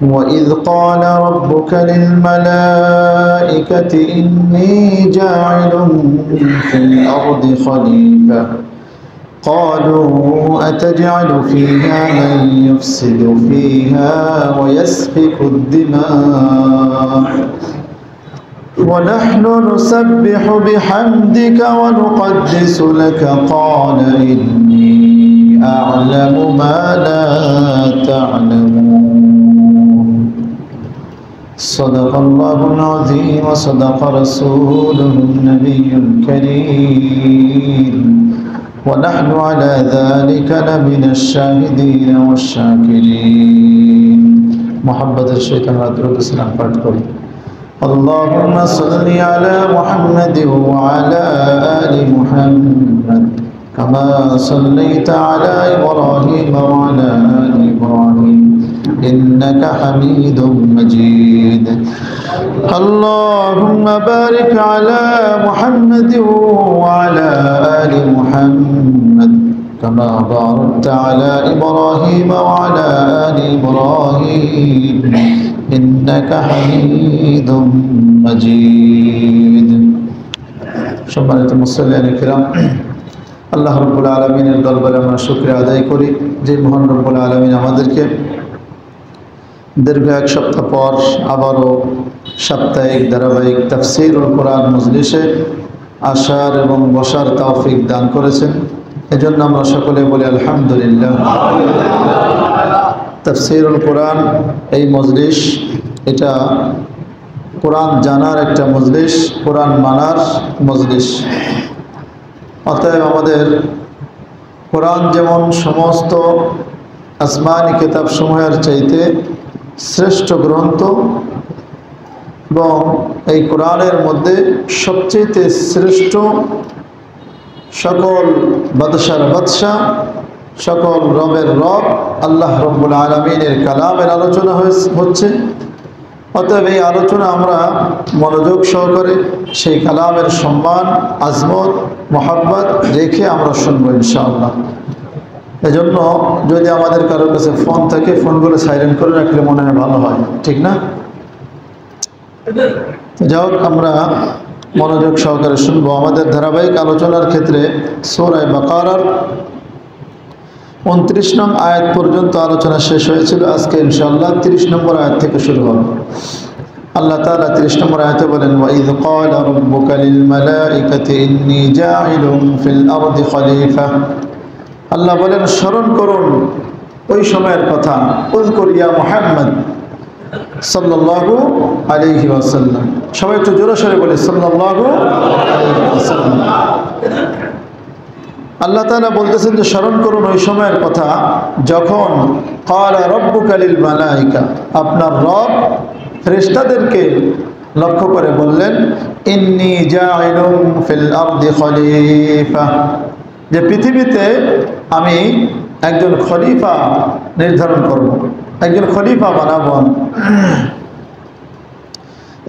وإذ قال ربك للملائكة إني جاعل في الأرض خليفة قالوا أتجعل فيها من يفسد فيها ويسفك الدماء ونحن نسبح بحمدك ونقدس لك قال إني أعلم ما لا تعلمون صدق الله العظيم وصدق رسوله النبي الكريم ونحن على ذلك لمن الشاهدين والشاكرين محبة الشيطان ودرود السلام فاتقوا اللهم صل على محمد وعلى آل محمد كما صليت على إبراهيم وعلى آل إبراهيم إنك حميد مجيد اللهم بارك على محمد وعلى آل محمد كما باركت على إبراهيم وعلى آل إبراهيم إنك حميد مجيد সম্মানিত মুসল্লিয়ান কিরাম আল্লাহ রাব্বুল আলামিনের দরবারে আমরা শুকরিয়া আদায় করি যে মহান রব্বুল আলামিন আমাদেরকে দীর্ঘ এক সপ্তাহ পর আবারও সাপ্তাহিক ধারাবাহিক তাফসীরুল কোরআন মজলিসে আসার এবং বসার তৌফিক দান করেছেন এজন্য আমরা সকলে বলি আলহামদুলিল্লাহ। তাফসীরুল কোরআন এই মজলিস এটা কোরআন জানার একটা মজলিস, কোরআন মানার মজলিস। অতএব আমাদের কোরআন যেমন সমস্ত আসমানি কিতাবসমূহের চাইতে শ্রেষ্ঠ গ্রন্থ এবং এই কোরআনের মধ্যে সবচেয়ে শ্রেষ্ঠ সকল বাদশার বাদশাহ, সকল রবের রব আল্লাহ রব্বুল আলামিনের কালামের আলোচনা হচ্ছে। অতএব এই আলোচনা আমরা মনোযোগ সহকারে সেই কালামের সম্মান, আজমত, মোহাব্বত রেখে আমরা শুনবো ইনশাআল্লাহ। এজন্য যদি আমাদের কারোর কাছে ফোন থাকে ফোনগুলো সাইলেন্ট করে রাখলে মনে হয় ভালো হয়, ঠিক না? যাই হোক, আমরা মনোযোগ সহকারে শুনবো। আমাদের ধারাবাহিক আলোচনার ক্ষেত্রে সূরা বাকারার 29 নং আয়াত পর্যন্ত আলোচনা শেষ হয়েছিল। আজকে ইনশাআল্লাহ 30 নম্বর আয়াত থেকে শুরু হবে। আল্লাহ তাআলা 30 নম্বর আয়াতে বলেন, ওয়াইদ ক্বালা রাব্বুকা লিল মালাইকাতি ইন্নী জাইলুন ফিল আরদি খলিফা। আল্লাহ বলেন, স্মরণ করুন ওই সময়ের কথা। উযকুর ইয়া মুহাম্মদ সাল্লাল্লাহু আলাইহি ওয়াসাল্লাম। সবাই একটু জোরে সরে বলে সাল্লাল্লাহু আলাইহি ওয়াসাল্লাম। আল্লাহ তাআলা বলতেছেন যে স্মরণ করুন ওই সময়ের কথা যখন ক্বালা রাব্বুকা লিল মালাইকা, আপনার রব ফেরেশতাদেরকে লক্ষ্য করে বললেন, ইন্নী জাইলুন ফিল আরদি খলিফা, যে পৃথিবীতে আমি একজন খলিফা নির্ধারণ করব, একজন খলিফা বানাবো।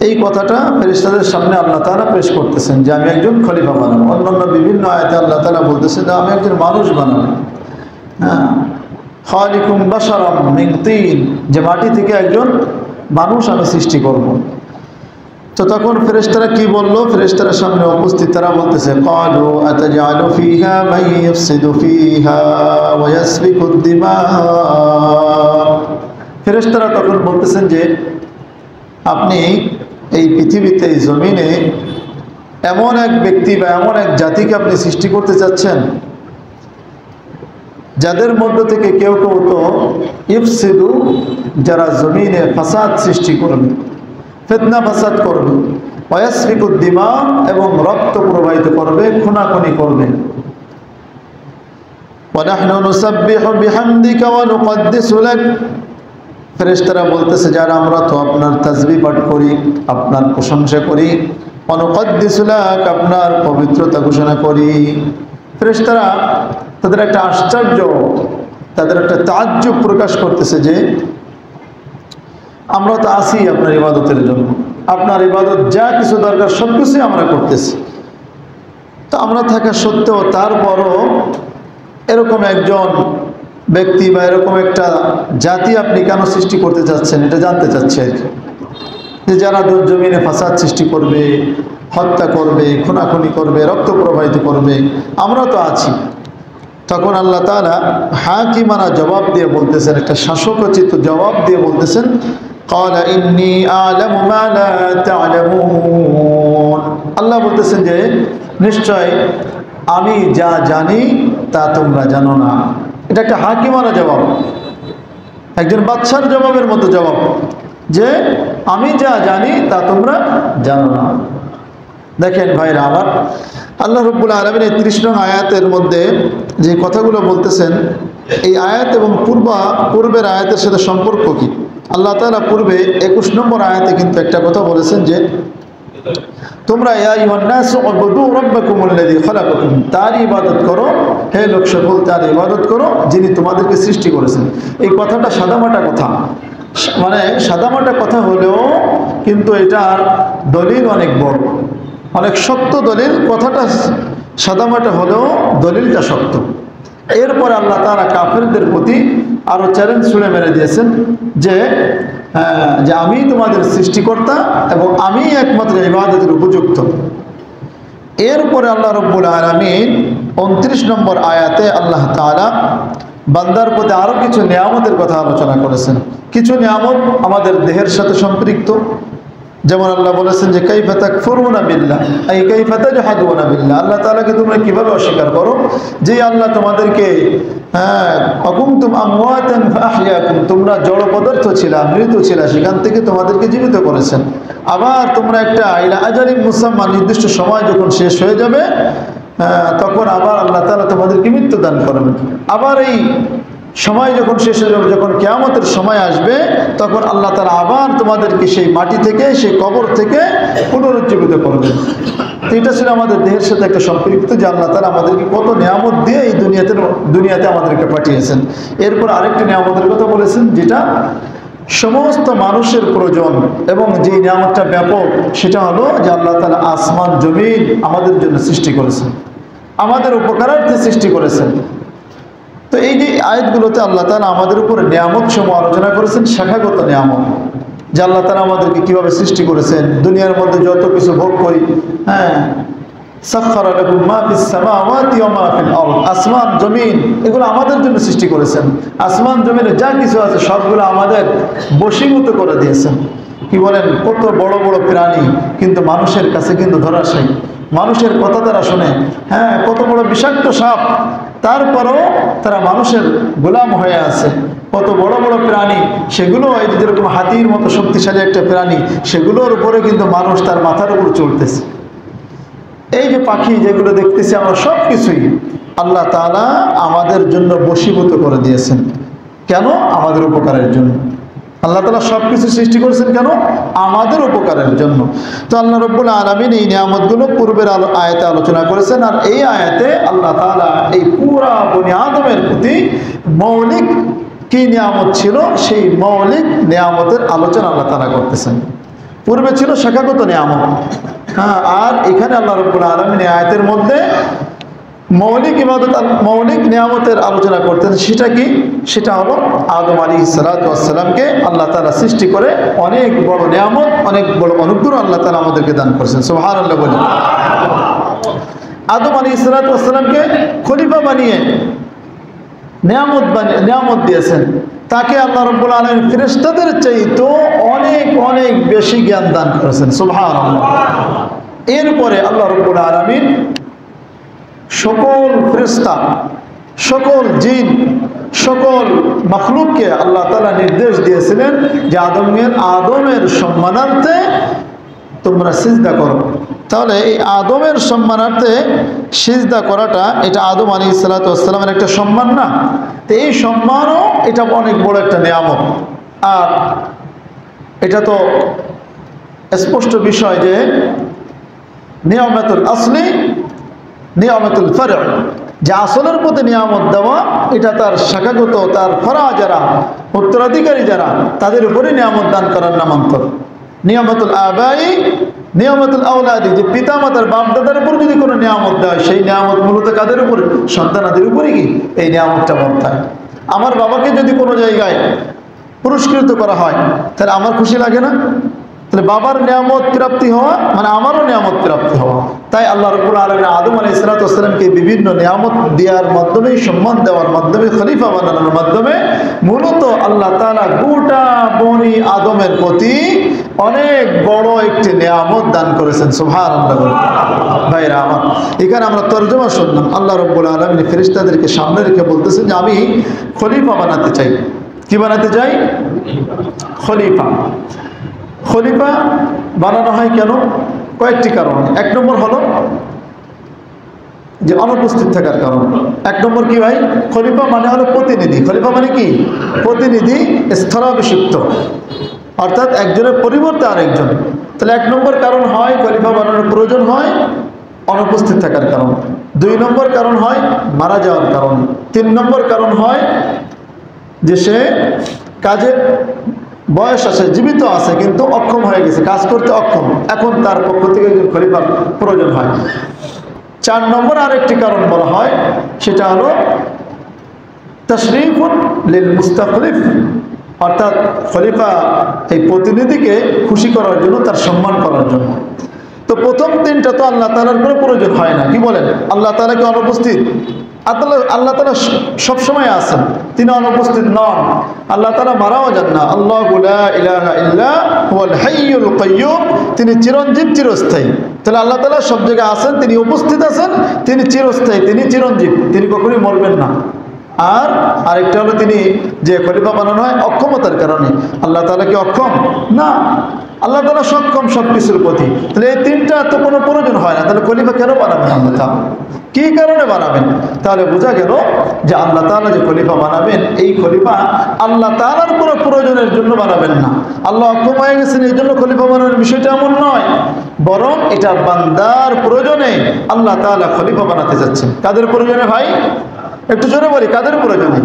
এই কথাটা ফেরেশতাদের সামনে আল্লাহ তাআলা পেশ করতেছেন যে আমি একজন খলিফা বানাবো। অন্যান্য বিভিন্ন আয়াতে আল্লাহ তাআলা বলতেছেন যে আমি একজন মানুষ বানাবো। খালিকুম বাশারাম মিন তিন, যে মাটি থেকে একজন মানুষ আমি সৃষ্টি করব। তো তখন ফেরেশতারা কি বললো? ফেরেশতারা সামনে উপস্থিত, তারা বলতেছে, ক্বালু আতাজআলু ফীহা মান ইফসিদু ফীহা ওয়া ইয়াসফিকুদ দিমা। ফেরেশতারা তখন বলতেছেন যে আপনি এই পৃথিবীতে, এই জমিনে এমন এক ব্যক্তি বা এমন এক জাতিকে আপনি সৃষ্টি করতে চাচ্ছেন যাদের মধ্য থেকে কেউ কেউ তো ইফসিদু, যারা জমিনে ফাসাদ সৃষ্টি করবে, ফিতনা ফাসাদ করবে, ওয়া ইয়াসফিকুদ দিমা, এবং রক্ত প্রবাহিত করবে, খুনাখুনি করবে। ওয়া নাহনু নুসাব্বিহু বিহামদিকা ওয়া নুকদ্দিসু লাক। ফেরেশতারা বলতেছে, যারা আমরা তো আপনার তাসবিহ পাঠ করি, আপনার প্রশংসা করি, ওয়া নুকদ্দিসু লাক, আপনার পবিত্রতা ঘোষণা করি। ফেরেশতারা তাদের একটা আশ্চর্য, তাদের একটা তাজ্জুব প্রকাশ করতেছে যে আমরা তো আসি আপনার ইবাদতের জন্য, আপনার ইবাদত যা কিছু দরকার সব কিছুই আমরা করতেছি, তো আমরা থাকা সত্ত্বেও তারপরও এরকম একজন ব্যক্তি বা এরকম একটা জাতি আপনি কেন সৃষ্টি করতে চাচ্ছেন, এটা জানতে চাচ্ছে আর কি। যে যারা জমিনে ফাসাদ সৃষ্টি করবে, হত্যা করবে, খুনাখুনি করবে, রক্ত প্রবাহিত করবে, আমরা তো আছি। তখন আল্লাহ তাআলা হাকিমানা জবাব দিয়ে বলতেছেন, একটা শাসકોচিত জবাব দিয়ে বলতেছেন, ক্বালা ইন্নী আ'লামু মা লা তা'লামুন। আল্লাহ বলতেছেন যে নিশ্চয় আমি যা জানি তা তোমরা জানো না। এটা একটা হাকিমানা জবাব, একজন বাদশার জবাবের মতো জবাব, যে আমি যা জানি তা তোমরা জানো না। দেখেন ভাইরা আমার, আল্লাহ রাব্বুল আলামিন এই 30 নং আয়াতের মধ্যে যে কথাগুলো বলতেছেন, এই আয়াত এবং পূর্বের আয়াতের সাথে সম্পর্ক কি? আল্লাহ তাআলা পূর্বে 21 নম্বর আয়াতে কিন্তু একটা কথা বলেছেন যে তোমরা ইয়া আইয়ুহান নাস উবুদু রাব্বাকুমুল্লাযী খালাকাকুম, তার ইবাদত করো, হে লোক সকল তার ইবাদত করো যিনি তোমাদেরকে সৃষ্টি করেছেন। এই কথাটা সাদামাটা কথা, মানে সাদামাটা কথা হলেও কিন্তু এটার দলিল অনেক বড়, অনেক শক্ত দলিল। কথাটা সাদামাটা হলেও দলিলটা শক্ত। এরপরে আল্লাহ তাআলা কাফেরদের প্রতি আরো চ্যালেঞ্জ ছুড়ে মেরে দিয়েছেন যে আমি তোমাদের সৃষ্টিকর্তা এবং আমি একমাত্র ইবাদতের উপযুক্ত। এরপরে আল্লাহ রাব্বুল আলামিন 29 নম্বর আয়াতে আল্লাহ তাআলা বান্দার প্রতি আরো কিছু নিয়ামতের কথা আলোচনা করেছেন। কিছু নিয়ামত আমাদের দেহের সাথে সম্পৃক্ত, যেমন আল্লাহ বলেছেন যে কাইফা তাকফুরুনা বিল্লাহ আই কাইফা তাজহাদুনা বিল্লাহ, আল্লাহ তাআলাকে তোমরা কিভাবে অস্বীকার করো, যে আল্লাহ তোমাদেরকে আকুনতুম আমওয়াতান ফাআহইয়াকুম, তোমরা জড় পদার্থ ছিলা, মৃত ছিলা, সেখান থেকে তোমাদেরকে জীবিত করেছেন। আবার তোমরা একটা ইলা আজালিন মুসাম্মা, নির্দিষ্ট সময় যখন শেষ হয়ে যাবে তখন আবার আল্লাহ তাআলা তোমাদেরকে মৃত্যু দান করবেন। আবার এই সময় যখন শেষ হয়ে যাবে, যখন কিয়ামতের সময় আসবে, তখন আল্লাহ তাআলা আবার তোমাদেরকে সেই মাটি থেকে, সেই কবর থেকে পুনরুজ্জীবিত করবেন। তো এটা ছিল আমাদের দেহের সাথে একটা সম্পৃক্ত, যে আল্লাহ তাআলা আমাদেরকে কত নিয়ামত দিয়ে এই দুনিয়াতে আমাদেরকে পাঠিয়েছেন। এরপর আরেকটি নিয়ামতের কথা বলেছেন, যেটা সমস্ত মানুষের প্রয়োজন এবং যে নিয়ামতটা ব্যাপক, সেটা হলো যে আল্লাহ তাআলা আসমান জমিন আমাদের জন্য সৃষ্টি করেছেন, আমাদের উপকারার্থে সৃষ্টি করেছেন। তো এই যে আয়াতগুলোতে আল্লাহ তাআলা আমাদের উপরে নিয়ামত সমূহ আলোচনা করেছেন, শাখাগত নিয়ামত, যে আল্লাহ তাআলা আমাদেরকে কিভাবে সৃষ্টি করেছেন, দুনিয়ার মধ্যে যত কিছু ভোগ করি, সাখখারা লাকুম মা ফিস সামাওয়াতি ওয়া মা ফিল আরদ, আসমান জমিন এগুলো আমাদের জন্য সৃষ্টি করেছেন। আসমান জমিনে যা কিছু আছে সবগুলো আমাদের বশীভূত করে দিয়েছেন। কি বলেন, কত বড় বড় প্রাণী কিন্তু মানুষের কাছে কিন্তু ধরাশায়ী, মানুষের কথা তারা শোনে। কত বড় বিষাক্ত সাপ, তারপরেও তারা মানুষের গোলাম হয়ে আছে। কত বড় বড় প্রাণী, সেগুলো এই যেরকম হাতির মতো শক্তিশালী একটা প্রাণী, সেগুলোর উপরে কিন্তু মানুষ তার মাথার উপর চলতেছে। এই যে পাখি যেগুলো দেখতেছি আমরা, সব কিছুই আল্লাহ তাআলা আমাদের জন্য বশীভূত করে দিয়েছেন। কেন? আমাদের উপকারের জন্য। আল্লাহ তাআলা সব কিছু সৃষ্টি করেছেন কেন? আমাদের উপকারের জন্য। তো আল্লাহ রাব্বুল আলামিন এই নিয়ামতগুলো পূর্বের আয়াতে আলোচনা করেছেন, আর এই আয়াতে আল্লাহ তাআলা এই পুরা বনি আদমের প্রতি মৌলিক কি নিয়ামত ছিল, সেই মৌলিক নিয়ামতের আলোচনা আল্লাহ তাআলা করতেছেন। পূর্বে ছিল শাখাগত নিয়ামত, আর এখানে আল্লাহ রাব্বুল আলামিন এই আয়াতের মধ্যে মৌলিক ইবাদত, মৌলিক নিয়ামতের আলোচনা করতেন। সেটা কি? সেটা হলো আদম আলাইহিস সালাতু ওয়াস সালামকে আল্লাহ তাআলা সৃষ্টি করে অনেক বড় নিয়ামত, অনেক বড় অনুগ্রহ আল্লাহ তাআলা আমাদেরকে দান করেছেন। সুবহানাল্লাহ বলি। আদম আলাইহিস সালাতু ওয়াস সালামকে খলিফা বানিয়ে নিয়ামত দিয়েছেন। তাকে আল্লাহ রাব্বুল আলামিন ফেরেশতাদের চাইতে অনেক অনেক বেশি জ্ঞান দান করেছেন। সুবহানাল্লাহ। এরপরে আল্লাহ রাব্বুল আলামিন সকল ফেরেশতা, সকল জিন, সকল মাখলুককে আল্লাহ তাআলা নির্দেশ দিয়েছিলেন যে আদমের সম্মানার্থে তোমরা সিজদা করো। তাহলে এই আদমের সম্মানার্থে সিজদা করাটা, এটা আদম আলাইহিস সালাতু ওয়াস সালামের একটা সম্মান না? তো এই সম্মানও এটা অনেক বড় একটা নিয়ামত। আর এটা তো স্পষ্ট বিষয় যে নিয়ামতুল আসলি নিয়ামতুল ফরআ, যে আসলের প্রতি নিয়ামত দেওয়া, এটা তার শাখাগত, তার ফরআ যারা উত্তরাধিকারী যারা, তাদের উপরে নিয়ামত দান করার নামান্তর। নিয়ামতুল আবাই নিয়ামতুল আওলাদি, যে পিতা মাতার বাপ দাদার উপর যদি কোনো নিয়ামত দেওয়া হয়, সেই নিয়ামত মূলত কাদের উপরে? সন্তানাদের উপরে কি এই নিয়ামতটা বর্তায়। আমার বাবাকে যদি কোনো জায়গায় পুরস্কৃত করা হয় তাহলে আমার খুশি লাগে না? তাহলে বাবার নিয়ামত প্রাপ্তি হওয়া মানে আমারও নিয়ামত প্রাপ্তি হওয়া। তাই আল্লাহ রাব্বুল আলামিন আদম আলাইহিস সালামকে বিভিন্ন নিয়ামত দেওয়ার মাধ্যমে, সম্মান দেওয়ার মাধ্যমে, খলিফা বানানোর মাধ্যমে মূলত আল্লাহ তাআলা গোটা বনি আদমের প্রতি অনেক বড় একটি নিয়ামত দান করেছেন। সুবহানাল্লাহ। ভাইরা আমার, এখানে আমরা তরজমা শুনলাম, আল্লাহ রাব্বুল আলামিন ফেরেশতাদেরকে সামনে রেখে বলতেছেন যে আমি খলিফা বানাতে চাই। কি বানাতে চাই? খলিফা। খলিফা বানানো হয় কেন? কয়েকটি কারণ। এক নম্বর হলো যে অনুপস্থিত থাকার কারণ। এক নম্বর কি ভাই? খলিফা মানে হলো প্রতিনিধি। খলিফা মানে কি? প্রতিনিধি, স্থলাভিষিক্ত, অর্থাৎ একজনের পরিবর্তে আরেকজন। তাহলে এক নম্বর কারণ হয় খলিফা বানানোর প্রয়োজন হয় অনুপস্থিত থাকার কারণ। দুই নম্বর কারণ হয় মারা যাওয়ার কারণ। তিন নম্বর কারণ হয় যে সে কাজে বয়স আছে, জীবিত আছে কিন্তু অক্ষম হয়ে গেছে, কাজ করতে অক্ষম, এখন তার পক্ষ থেকে একজন খলিফার প্রয়োজন হয়। চার নম্বর আরেকটি কারণ বলা হয়, সেটা হলো তাশরীফুন লিল মুস্তাখলিফ, অর্থাৎ খলিফা এই প্রতিনিধিকে খুশি করার জন্য, তার সম্মান করার জন্য। তো প্রথম তিনটা তো আল্লাহ তাআলার কোনো প্রয়োজন হয় না। কি বলেন? আল্লাহ তাআলা কি অনুপস্থিত? আল্লাহ তাআলা সবসময় আছেন, তিনি অনুপস্থিত নন। আল্লাহ তাআলা মারাও যান না। আল্লাহু লা ইলাহা ইল্লা হুয়াল হাইয়ুল কাইয়্যুম, তিনি চিরঞ্জীব, চিরস্থায়ী। তাহলে আল্লাহ তাআলা সব জায়গায় আছেন, তিনি উপস্থিত আছেন, তিনি চিরস্থায়ী, তিনি চিরঞ্জীব, তিনি কখনোই মরবেন না। আর আরেকটা হলো তিনি যে খলিফা বানানো হয় অক্ষমতার কারণে। আল্লাহ তাআলা কি অক্ষম? না, আল্লাহ তাআলা সক্ষম সব কিছুর প্রতি। তাহলে এই তিনটা তো কোনো প্রয়োজন হয় না। তাহলে খলিফা কেন বানাবেন আল্লাহ তাআলা? কি কারণে বানাবেন? তাহলে বোঝা গেল যে আল্লাহ তাআলা যে খলিফা বানাবেন, এই খলিফা আল্লাহ তাআলার কোনো প্রয়োজনের জন্য বানাবেন না। আল্লাহ অক্ষম হয়ে গেছেন এই জন্য খলিফা বানানোর বিষয়টা এমন নয়, বরং এটা বান্দার প্রয়োজনে আল্লাহ তাআলা খলিফা বানাতে যাচ্ছেন। কাদের প্রয়োজনে ভাই? একটু জোরে বলি, কাদের প্রয়োজনে?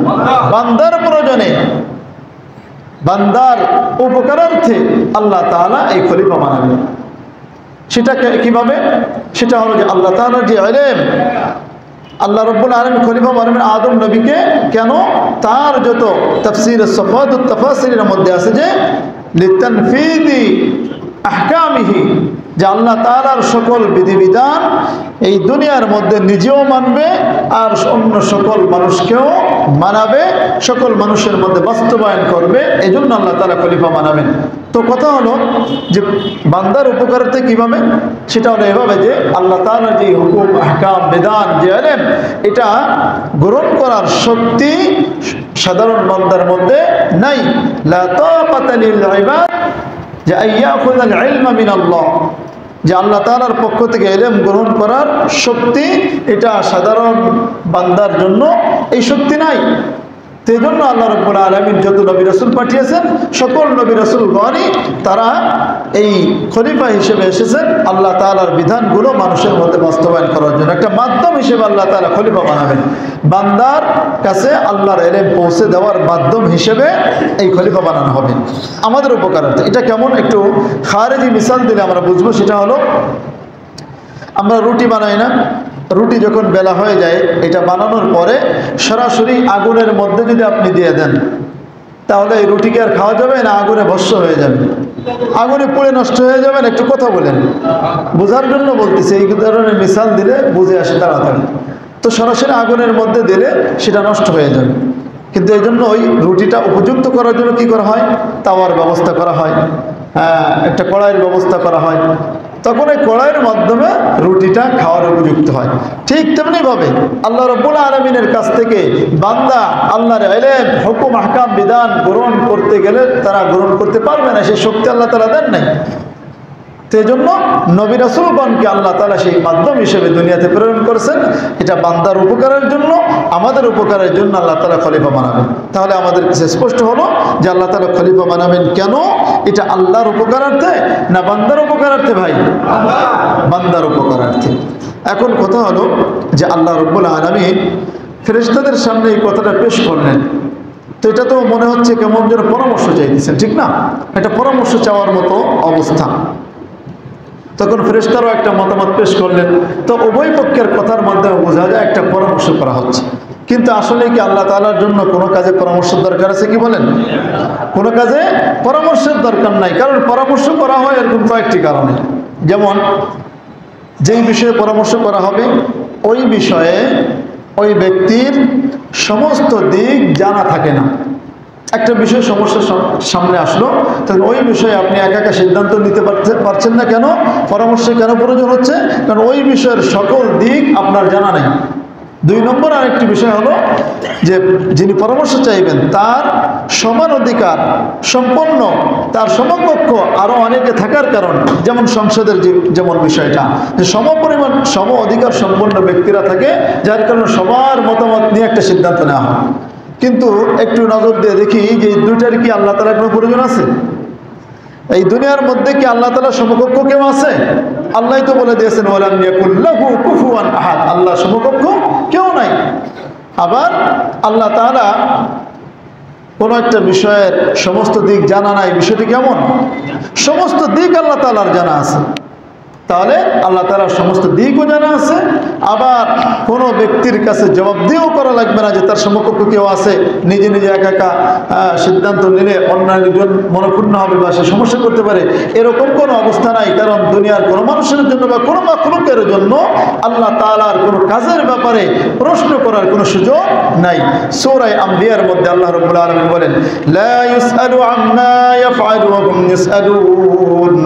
বান্দার প্রয়োজনে, বান্দার উপকারার্থে আল্লাহ তাআলা এই খলিফা বানাবেন। সেটা কিভাবে? সেটা হলো যে আল্লাহ তাআলার যে ইলম, আল্লাহ রাব্বুল আলামিন খলিফা বানাবেন আদম নবীকে কেন? তার যত তাফসীর সফাতুত তাফাসিরের মধ্যে আছে যে লিতানফিদি আহকামিহি, যে আল্লাহ তাআলার সকল বিধিবিধান এই দুনিয়ার মধ্যে নিজেও মানবে আর অন্য সকল মানুষকেও মানাবে, সকল মানুষের মধ্যে বাস্তবায়ন করবে। এই জন্য আল্লাহ তাআলা খলিফা বানাবেন। তো কথা হলো যে বান্দার উপকারিতা কিভাবে? সেটা হলো এভাবে যে আল্লাহ তাআলার যে হুকুম, আহকাম, বিধান, যে ইলম, এটা গ্রহণ করার শক্তি সাধারণ বান্দার মধ্যে নাই। লা তাকাতা লিল ইবাদ যে আইয়াখুযাল ইলমা মিনাল্লাহ, যে আল্লাহ তাআলার পক্ষ থেকে ইলম গ্রহণ করার শক্তি এটা সাধারণ বান্দার জন্য এই শক্তি নাই। সেই জন্য আল্লাহ রাব্বুল আলামিন যত নবী রাসূল পাঠিয়েছেন, সকল নবী রাসূলগণই তারা এই খলিফা হিসেবে এসেছেন আল্লাহ তাআলার বিধানগুলো মানুষের মধ্যে বাস্তবায়ন করার জন্য। একটা মাধ্যম হিসেবে আল্লাহ তাআলা খলিফা বানাবেন, বান্দার কাছে আল্লাহর ইলম পৌঁছে দেওয়ার মাধ্যম হিসেবে এই খলিফা বানানো হবে আমাদের উপকারার্থে। এটা কেমন? একটু খারেজি মিসাল দিলে আমরা বুঝবো। সেটা হলো, আমরা রুটি বানাই না? রুটি যখন বেলা হয়ে যায়, এটা বানানোর পরে সরাসরি আগুনের মধ্যে যদি আপনি দিয়ে দেন, তাহলে এই রুটিকে আর খাওয়া যাবে না? আগুনে ভস্ম হয়ে যাবে, আগুনে পুড়ে নষ্ট হয়ে যাবে না? একটু কথা বলেন, বোঝার জন্য বলতেছি, এই ধরনের মিসাল দিলে বুঝে আসে তাড়াতাড়ি। তো সরাসরি আগুনের মধ্যে দিলে সেটা নষ্ট হয়ে যাবে। কিন্তু এই জন্য ওই রুটিটা উপযুক্ত করার জন্য কি করা হয়? তাওয়ার ব্যবস্থা করা হয়, একটা কড়াইয়ের ব্যবস্থা করা হয়, তখন এই কড়াইয়ের মাধ্যমে রুটিটা খাওয়ার উপযুক্ত হয়। ঠিক তেমনিভাবে আল্লাহ রাব্বুল আলামিনের কাছ থেকে বান্দা আল্লাহর ইলম, হুকুম, আহকাম, বিধান গ্রহণ করতে গেলে তারা গ্রহণ করতে পারবে না, সেই শক্তি আল্লাহ তাআলা দেন নাই। সেই জন্য নবী রাসূলগণকে আল্লাহ তাআলা সেই মাধ্যম হিসেবে দুনিয়াতে প্রেরণ করেছেন। এটা বান্দার উপকারের জন্য, আমাদের উপকারের জন্য আল্লাহ তাআলা খলিফা বানাবেন। তাহলে আমাদের কাছে স্পষ্ট হলো যে আল্লাহ তাআলা খলিফা বানাবেন কেন? এটা আল্লাহর উপকারার্থে না বান্দার উপকারার্থে? ভাই, বান্দার উপকারার্থে। এখন কথা হলো যে আল্লাহ রাব্বুল আলামিন ফেরেশতাদের সামনে এই কথাটা পেশ করলেন, তো এটা তো মনে হচ্ছে কেমন যেন পরামর্শ চাইতেছেন, ঠিক না? এটা পরামর্শ চাওয়ার মতো অবস্থা। তখন ফেরেশতারাও একটা মতামত পেশ করলেন। তো উভয় পক্ষের কথার মাধ্যমে বোঝা যায় একটা পরামর্শ করা হচ্ছে। কি কিন্তু আসলে কি আল্লাহ তাআলার জন্য কোনো কাজে পরামর্শের দরকার আছে কি বলেন? কোনো কাজে পরামর্শের দরকার নাই। কারণ পরামর্শ করা হয় এরকম কয়েকটি কারণে। যেমন যেই বিষয়ে পরামর্শ করা হবে ওই বিষয়ে ওই ব্যক্তির সমস্ত দিক জানা থাকে না। একটা বিষয় সমস্যার সামনে আসলো, তখন ওই বিষয়ে আপনি একা একা সিদ্ধান্ত নিতে পারছেন না। কেন? পরামর্শ কেন প্রয়োজন হচ্ছে? কারণ ওই বিষয়ের সকল দিক আপনার জানা নেই। 2 নম্বর আরেকটি বিষয় হলো যে যিনি পরামর্শ চাইবেন তার সমান অধিকার সম্পন্ন, তার সমকক্ষ আরও অনেকে থাকার কারণ, যেমন সংসদের যেমন বিষয়টা, যে সমপরিমাণ সম অধিকার সম্পন্ন ব্যক্তিরা থাকে, যার কারণে সবার মতামত নিয়ে একটা সিদ্ধান্ত নেওয়া হয়। কিন্তু একটু নজর দিয়ে দেখি যে এই দুইটার কি আল্লাহ তাআলার কোনো প্রয়োজন আছে? এই দুনিয়ার মধ্যে কি আল্লাহ তাআলার সমকক্ষ কেউ আছে? আল্লাহই তো বলে দিয়েছেন ওয়ালাম ইয়াকুল লাহু কুফুয়ান আহাদ, আল্লাহর সমকক্ষ কেউ নাই। আবার আল্লাহ তাআলা কোনো একটা বিষয়ের সমস্ত দিক জানা নাই, বিষয়টি কেমন? সমস্ত দিক আল্লাহ তাআলার জানা আছে। তাহলে আল্লাহ তাআলার সমস্ত দিকও জানা আছে। আবার কোনো ব্যক্তির কাছে জবাবদিহিও করা লাগবে না যে তার সমকক্ষ কেউ আছে। নিজে নিজে একা একা সিদ্ধান্ত নিলে অন্য একজন মনক্ষুণ্ণ হবে বা সে সমস্যা করতে পারে, এরকম কোনো অবস্থা নাই। কারণ দুনিয়ার কোনো মানুষের জন্য বা কোনো মাখলুকের জন্য আল্লাহ তাআলার কোনো কাজের ব্যাপারে প্রশ্ন করার কোনো সুযোগ নাই। সূরা আম্বিয়ার মধ্যে আল্লাহ রাব্বুল আলামিন বলেন, লা ইউসআলু আম্মা ইয়াফআলু ওয়া হুম ইউসআলুন।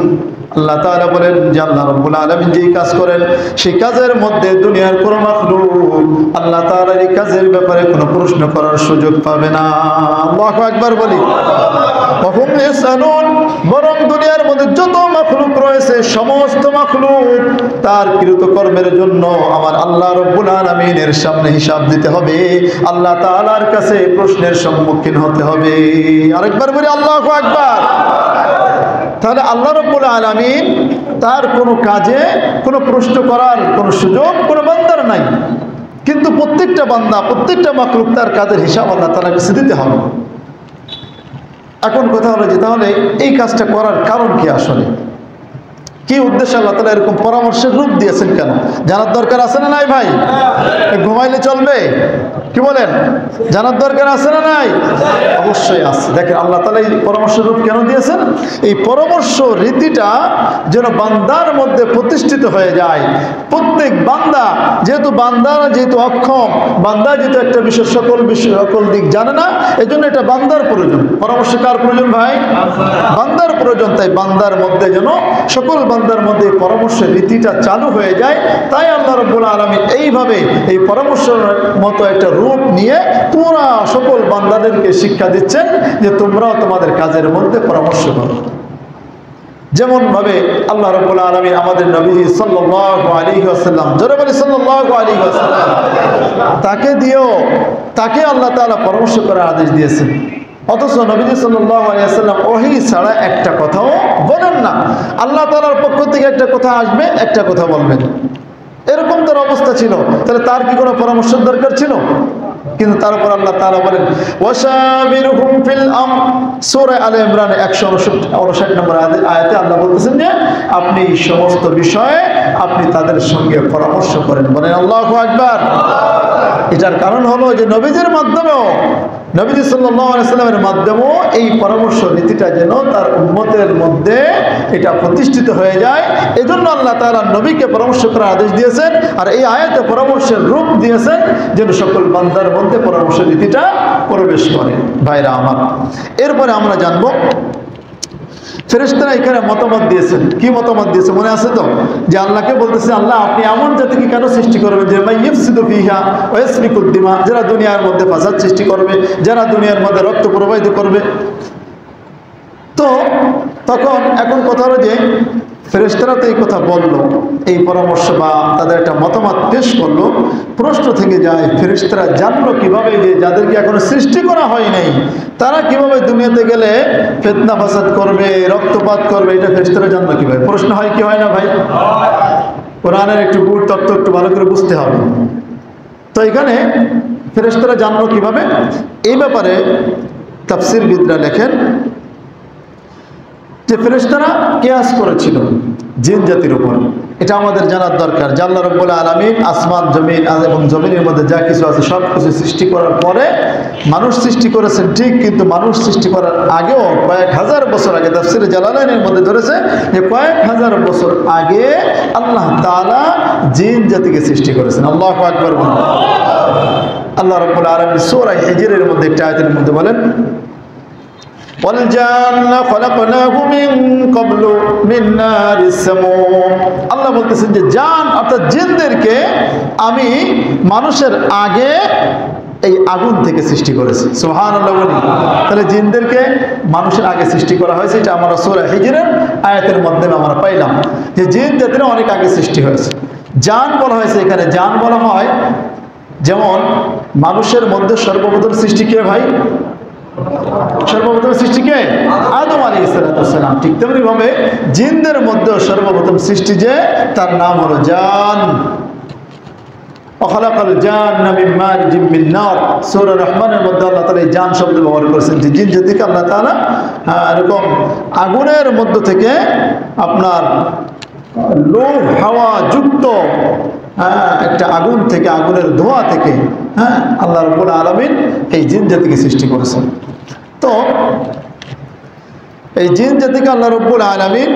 আল্লাহ তাআলা বলেন যে আল্লাহ রাব্বুল আলামিন যেই কাজ করেন সেই কাজের মধ্যে দুনিয়ার কোনো মাখলুক আল্লাহ তাআলার এই কাজের ব্যাপারে কোনো প্রশ্ন করার সুযোগ পাবে না। আল্লাহু আকবার বলি। ওয়াহুম ইয়াসালুন, বরং দুনিয়ার মধ্যে যত মাখলুক রয়েছে সমস্ত মাখলুক তার কৃতকর্মের জন্য আমার আল্লাহ রাব্বুল আলামিনের সামনে হিসাব দিতে হবে। আল্লাহ তাআলার কাছে প্রশ্নের সম্মুখীন হতে হবে। আরেকবার বলি আল্লাহু আকবার। তাহলে আল্লাহ রাব্বুল আলামিন তার কোনো কাজে কোনো প্রশ্ন করার কোনো সুযোগ কোনো বান্দার নাই। কিন্তু প্রত্যেকটা বান্দা প্রত্যেকটা মাখলুক তার কাজের হিসাব আল্লাহ তাআলার কাছে দিতে হবে। এখন কথা হলো যে তাহলে এই কাজটা করার কারণ কি? আসলে কি উদ্দেশ্যে আল্লাহ তাআলা এরকম পরামর্শের রূপ দিয়েছেন? কেন জানার দরকার আছে না নাই ভাই? ঘুমাইলে চলবে? কি বলেন? জানার দরকার আছে না নাই? অবশ্যই আছে। দেখেন আল্লাহ তাআলা এই পরামর্শের রূপ কেন দিয়েছেন? এই পরামর্শ রীতিটা যেন বান্দার মধ্যে প্রতিষ্ঠিত হয়ে যায়। প্রত্যেক বান্দা যেহেতু অক্ষম, বান্দা যেহেতু একটা বিষয় সকল দিক জানে না, এজন্য এটা বান্দার প্রয়োজন। পরামর্শ কার প্রয়োজন ভাই? বান্দার প্রয়োজন। তাই বান্দার মধ্যে যেন সকল বান্দার মধ্যে পরামর্শের রীতিটা চালু হয়ে যায়। তাই আল্লাহ রাব্বুল আলামিন এইভাবে এই পরামর্শের মতো একটা রূপ নিয়ে পুরা সকল বান্দাদেরকে শিক্ষা দিচ্ছেন যে তোমরাও তোমাদের কাজের মধ্যে পরামর্শ করো। যেমন ভাবে আল্লাহ রাব্বুল আলামিন আমাদের নবী সাল্লাল্লাহু আলাইহি ওয়াসাল্লাম, যারা বলে সাল্লাল্লাহু আলাইহি ওয়াসাল্লাম, তাকে আল্লাহ তাআলা পরামর্শ করার আদেশ দিয়েছেন। অথচ নবী সাল্লাল্লাহু আলাইহি ওয়াসাল্লাম ওহী ছাড়া একটা কথাও বলেন না। আল্লাহ তাআলার পক্ষ থেকে একটা কথা আসবে, একটা কথা বলবেন, এরকম তার অবস্থা ছিল। তাহলে তার কি কোনো পরামর্শের দরকার ছিল? কিন্তু তার উপর আল্লাহ তাআলা বলেন ওয়াশাবিরহুম ফিল আমর, সূরা আলে ইমরান 159 নম্বর আয়াতে আল্লাহ বলতেছেন যে আপনি সমস্ত বিষয়ে আপনি তাদের সঙ্গে পরামর্শ করেন। বলেন আল্লাহু আকবার। এটার কারণ হলো যে নবীজির মাধ্যমেও, নবীজি সাল্লাল্লাহু আলাইহি ওয়াসাল্লামের মাধ্যমেও এই পরামর্শ নীতিটা যেন তার উম্মতের মধ্যে এটা প্রতিষ্ঠিত হয়ে যায়, এজন্য আল্লাহ তাআলা নবীকে পরামর্শ করার আদেশ দিয়েছেন। আর এই আয়াতে পরামর্শের রূপ দিয়েছেন যেন সকল বান্দার মধ্যে পরামর্শ নীতিটা প্রবেশ করে। ভাইরা আমার, এরপরে আমরা জানবো ফেরেশতারা এখানে মতামত দিয়েছেন। কি মতামত দিয়েছে মনে আছে তো? যে আল্লাহকে বলতেছে, আল্লাহ আপনি এমন জাতিকে কেন সৃষ্টি করবেন যে মাইয়ুফসিদু ফিহা ওয়া ইয়াসফিকুদ দিমা, যারা দুনিয়ার মধ্যে ফাসাদ সৃষ্টি করবে, যারা দুনিয়ার মধ্যে রক্ত প্রবাহিত করবে। তো এখন কথা হলো যে ফেরেশতারা তো এই কথা বললো, এই পরামর্শ বা তাদের একটা মতামত পেশ করলো। প্রশ্ন থেকে যায় ফেরেশতারা জানলো কিভাবে যে যাদেরকে এখনো সৃষ্টি করা হয় নাই তারা কিভাবে দুনিয়াতে গেলে ফিতনা ফাসাদ করবে, রক্তপাত করবে, এটা ফেরেশতারা জানলো কিভাবে? প্রশ্ন হয় কি হয় না ভাই? কোরআনের একটু গুড় তত্ত্ব একটু ভালো করে বুঝতে হবে। তো এখানে ফেরেশতারা জানলো কিভাবে? এই ব্যাপারে তাফসীরবিদরা লেখেন যে ফেরেশতারা কিয়াস করেছিল জিন জাতির উপর। এটা আমাদের জানার দরকার যে আল্লাহ রাব্বুল আলামিন আসমান জমিন এবং জমিনের মধ্যে যা কিছু আছে সব কিছু সৃষ্টি করার পরে মানুষ সৃষ্টি করেছেন ঠিক, কিন্তু মানুষ সৃষ্টি করার আগেও কয়েক হাজার বছর আগে তাফসীরে জালালাইনের মধ্যে ধরেছে যে কয়েক হাজার বছর আগে আল্লাহ তাআলা জিন জাতিকে সৃষ্টি করেছেন। আল্লাহু আকবার বলুন। আল্লাহ রাব্বুল আলামিন সূরা হিজরের মধ্যে একটা আয়াতের মধ্যে বলেন والجان خلقناه من قبل من نار السموم। আল্লাহ বলতেছেন যে জান অর্থাৎ জিনদেরকে আমি মানুষের আগে এই আগুন থেকে সৃষ্টি করেছি। সুবহানাল্লাহ বলি। তাহলে জিনদেরকে মানুষের আগে সৃষ্টি করা হয়েছে, এটা আমরা সূরা হিজরের আয়াতের মাধ্যমে আমরা পাইলাম যে জিন জাতিরা অনেক আগে সৃষ্টি হয়েছে। জান বলা হয়েছে, এখানে জান বলা হয় যেমন মানুষের মধ্যে সর্বপ্রথম সৃষ্টি কে ভাই? সর্বপ্রথম সৃষ্টি কে? আদম আলাইহিস সালাম। ঠিক তেমনি ভাবে জিনদের মধ্যে সর্বপ্রথম সৃষ্টি যে, তার নাম হলো জান। ওয়াখালাকাল জান্না মিন মারিজিম মিন নার। সূরা রহমানের মধ্যে আল্লাহ তাআলা এই জান শব্দ ব্যবহার করেছেন যে জিন জাতিকে আল্লাহ তাআলা এরকম আগুনের মধ্য থেকে আপনার লোহ হাওয়া যুক্ত একটা আগুন থেকে, আগুনের ধোঁয়া থেকে আল্লাহ রাব্বুল আলামিন এই জিন জাতিকে সৃষ্টি করেছেন। তো এই জিন জাতিকে আল্লাহ রাব্বুল আলামিন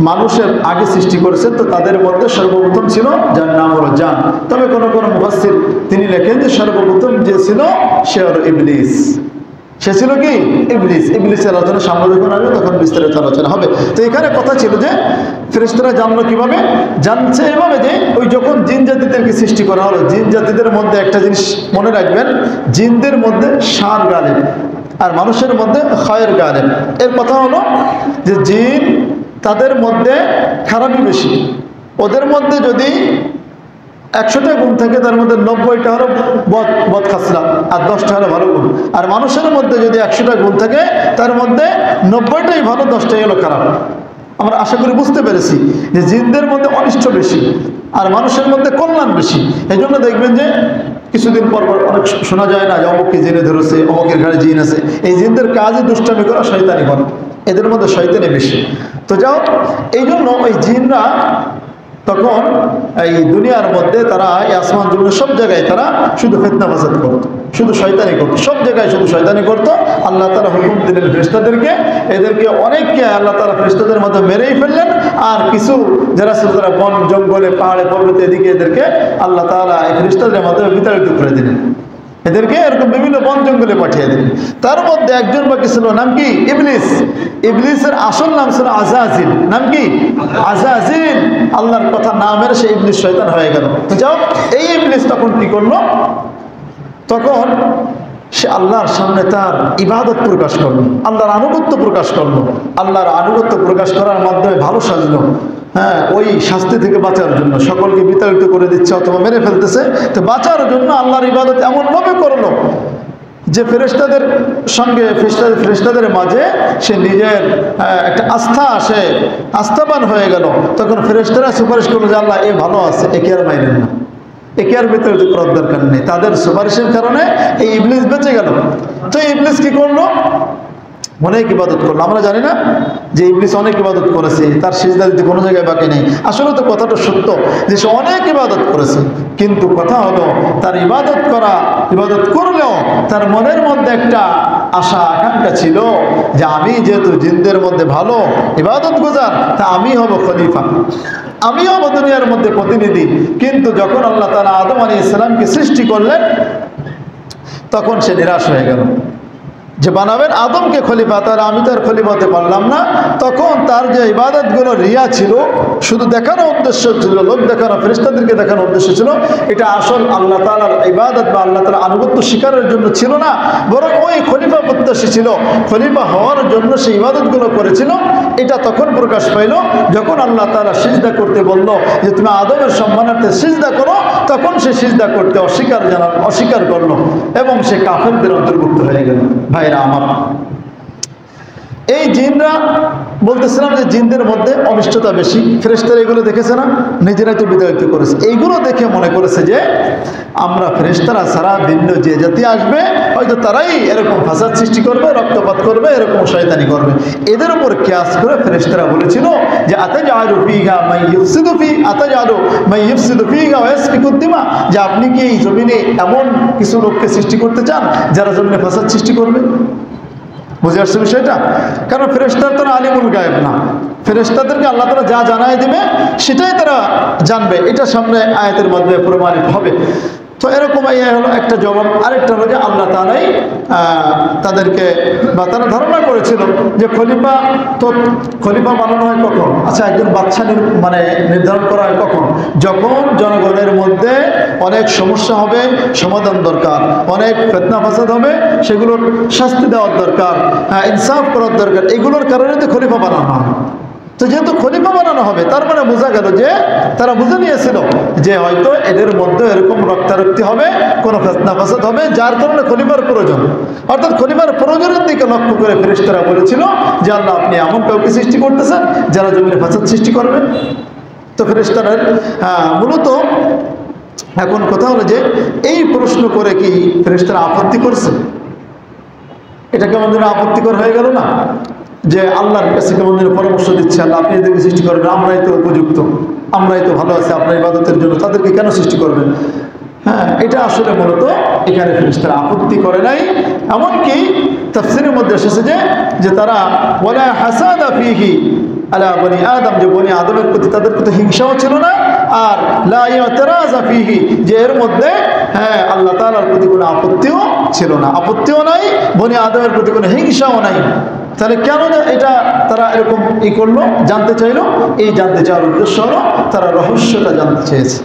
মানুষের আগে সৃষ্টি করেছেন। তো তাদের মধ্যে সর্বপ্রথম ছিল যার নাম হলো জান। তবে কোন কোন মুফাসসির তিনি লেখেন যে সর্বপ্রথম যে ছিল সে হলো ইবলিস। সে ছিল কি? ইবলিস। ইবলিসের আলোচনা সামনে যখন আসবে তখন বিস্তারিত আলোচনা হবে। তো এখানে কথা ছিল যে ফেরেশতারা জানলো কিভাবে? জানছে এভাবে যে ওই যখন জিন জাতিদেরকে সৃষ্টি করা হলো, জিন জাতিদের মধ্যে একটা জিনিস মনে রাখবেন, জিনদের মধ্যে শার গালেব আর মানুষের মধ্যে খায়ের গালেব। এর কথা হলো যে জিন তাদের মধ্যে খারাপই বেশি। ওদের মধ্যে যদি 100টা গুণ থাকে তার মধ্যে 90টা হলো বদ খাসলা আর 10টা হলো ভালো গুণ। আর মানুষের মধ্যে যদি 100টা গুণ থাকে তার মধ্যে 90টাই ভালো, 10টাই হলো খারাপ। আমরা আশা করি বুঝতে পেরেছি যে জিনদের মধ্যে অনিষ্ট বেশি আর মানুষের মধ্যে কল্যাণ বেশি। এই জন্য দেখবেন যে কিছুদিন পর পর অনেক শোনা যায় না যে অমুককে জিনে ধরেছে, অমুকের ঘরে জিন আছে। এই জিনদের কাজই দুষ্টামি করা, শয়তানি করা, এদের মধ্যে শয়তানি বেশি। তো যাও এই জন্য ওই জিনরা তখন এই দুনিয়ার মধ্যে তারা এই আসমান জমিনের সব জায়গায় তারা শুধু ফিতনা ফাসাদ করতো, শুধু শয়তানি করতো, সব জায়গায় শুধু শয়তানি করতো। আল্লাহ তাআলা হুকুম দিলেন ফেরেশতাদেরকে, এদেরকে অনেককে আল্লাহ তাআলা ফেরেশতাদের মধ্যে মেরেই ফেললেন। আর কিছু যারা ছিল তারা বন জঙ্গলে পাহাড়ে পর্বতে এদিকে এদেরকে আল্লাহ তাআলা এই ফেরেশতাদের মাধ্যমে বিতাড়িত করে দিলেন। এদেরকে এরকম বিভিন্ন বন জঙ্গলে পাঠিয়ে দিলেন। তার মধ্যে একজন বাকি ছিল, নাম কি? ইবলিস। ইবলিসের আসল নাম ছিল আযাজিল। নাম কি? আযাজিল। আল্লাহর কথা না মেনে সে ইবলিস শয়তান হয়ে গেল। তো যাও এই ইবলিস তখন কি করলো? তখন সে আল্লাহর সামনে তার ইবাদত প্রকাশ করলো, আল্লাহর আনুগত্য প্রকাশ করলো। আল্লাহর আনুগত্য প্রকাশ করার মাধ্যমে ভালো সাজলো। ওই শাস্তি থেকে বাঁচার জন্য সকলকে বিতাড়িত করে দিচ্ছে অথবা মেরে ফেলতেছে, তো বাঁচার জন্য আল্লাহর ইবাদত এমনভাবে করলো যে ফেরেশতাদের সঙ্গে ফেরেশতাদের মাঝে সে নিজের একটা আস্থাবান হয়ে গেল। তখন ফেরেশতারা সুপারিশ করলো যে আল্লাহ এ ভালো আছে, একে আর মাইরেন না, একে আর বিতাড়িত করার দরকার নেই। তাদের সুপারিশের কারণে এই ইবলিস বেঁচে গেল। তো ইবলিস কি করলো? অনেক ইবাদত করলো। আমরা জানি না যে ইবলিস অনেক ইবাদত করেছে, তার সিজদা দিতে কোনো জায়গায় বাকি নেই। আসলে তো কথাটা সত্য যে সে অনেক ইবাদত করেছে, কিন্তু কথা হলো তার ইবাদত করলেও তার মনের মধ্যে একটা আশা আকাঙ্ক্ষা ছিল যে আমি যেহেতু জিনদের মধ্যে ভালো ইবাদত গুজার, তা আমি হব খলিফা, আমি হব দুনিয়ার মধ্যে প্রতিনিধি। কিন্তু যখন আল্লাহ তাআলা আদম আলাইহিস সালামকে সৃষ্টি করলেন তখন সে নিরাশ হয়ে গেল যে বানাবেন আদমকে খলিফা, তাহলে আমি তো আর খলিফা হতে পারলাম না। তখন তার যে ইবাদতগুলো রিয়া ছিল, শুধু দেখানো উদ্দেশ্য ছিল, লোক দেখানো, ফেরেশতাদেরকে দেখানোর উদ্দেশ্য ছিল, এটা আসল আল্লাহ তাআলার ইবাদত বা আল্লাহ তাআলার আনুগত্য স্বীকারের জন্য ছিল না, বরং ওই খলিফা প্রত্যাশী ছিল, খলিফা হওয়ার জন্য সেই ইবাদতগুলো করেছিল। এটা তখন প্রকাশ পাইল যখন আল্লাহ তাআলা সিজদা করতে বলল যে তুমি আদমের সম্মানার্থে সিজদা করো, তখন সে সিজদা করতে অস্বীকার করলো এবং সে কাফেরদের অন্তর্ভুক্ত হয়ে গেল। ভাইরা আমার, এই জিনরা বলতেছিলাম যে জিনদের মধ্যে অনিষ্টতা বেশি, ফেরেশতারা এগুলো দেখেছে না, নিজেরাই তো বিতাড়িত করেছে। এইগুলো দেখে মনে করেছে যে আমরা ফেরেশতারা ছাড়া ভিন্ন যে জাতি আসবে হয়তো তারাই এরকম ফাসাদ সৃষ্টি করবে, রক্তপাত করবে, এরকম শয়তানি করবে। এদের উপর কিয়াস করে ফেরেশতারা বলেছিল যে আতাজালু ফিহা মান ইফসিদু ফি আতাজালু মান ইফসিদু ফিহা ওয়া ইয়াসফিকু দিমা, যে আপনি কি এই জমিনে এমন কিছু লোককে সৃষ্টি করতে চান যারা জমিনে ফাসাদ সৃষ্টি করবে? বুঝে আসছে বিষয়টা? কারণ ফেরেশতারা তো আলিমুল গায়েব না, ফেরেশতাদেরকে আল্লাহ তাআলা যা জানায় দিবে সেটাই তারা জানবে, এটা সামনে আয়াতের মাধ্যমে প্রমাণিত হবে। তো এরকম হলো একটা জবাব। আরেকটা হলো যে আল্লাহ তাআলাই তাদেরকে বা তারা ধারণা করেছিল যে খলিফা বানানো হয় কখন? আচ্ছা, একজন বাদশা মানে নির্ধারণ করা হয় কখন? যখন জনগণের মধ্যে অনেক সমস্যা হবে, সমাধান দরকার, অনেক ফিতনা ফাসাদ হবে, সেগুলোর শাস্তি দেওয়ার দরকার, ইনসাফ করার দরকার, এগুলোর কারণে তো খলিফা বানানো হয়। তো যেহেতু খলিফা বানানো হবে, তার মানে বোঝা গেল যে তারা বুঝে নিয়েছিল যে হয়তো এদের মধ্যে এরকম রক্তারক্তি হবে, কোনো ফিতনা ফাসাদ হবে, যার কারণে খলিফার প্রয়োজন। অর্থাৎ খলিফার প্রয়োজনের দিকে লক্ষ্য করে ফেরেশতারা বলেছিল যে আল্লাহ আপনি এমন কাউকে সৃষ্টি করতেছেন যারা জমিনে ফাসাদ সৃষ্টি করবে। তো ফেরেশতারা মূলত এখন কথা হলো যে এই প্রশ্ন করে কি ফেরেশতারা আপত্তি করছে? এটা কেমন যেন আপত্তিকর হয়ে গেল না? যে আল্লাহর কাছে কেমন যেন পরামর্শ দিচ্ছে, আল্লাহ আপনি এদেরকে সৃষ্টি করবেন, আমরাই তো উপযুক্ত, আমরাই তো ভালো আছি আপনার ইবাদতের জন্য, তাদেরকে কেন সৃষ্টি করবেন? হ্যাঁ, এটা আসলে মূলত এখানে ফেরেশতারা আপত্তি করে নাই। এমনকি তাফসীরের মধ্যে এসেছে যে তারা ওয়ালা হাসাদা ফীহি আলা বনি আদম, যে বনি আদমের প্রতি তাদের প্রতি হিংসাও ছিল না, আর লা ইতরাজা ফীহি, যে এর মধ্যে আল্লাহ তাআলার প্রতি কোনো আপত্তিও ছিল না, আপত্তিও নাই, বনি আদমের প্রতি কোনো হিংসাও নাই। তাহলে কেন এটা তারা এরকম করলো, জানতে চাইলো? এই জানতে চাওয়ার উদ্দেশ্য হলো তারা রহস্যটা জানতে চেয়েছে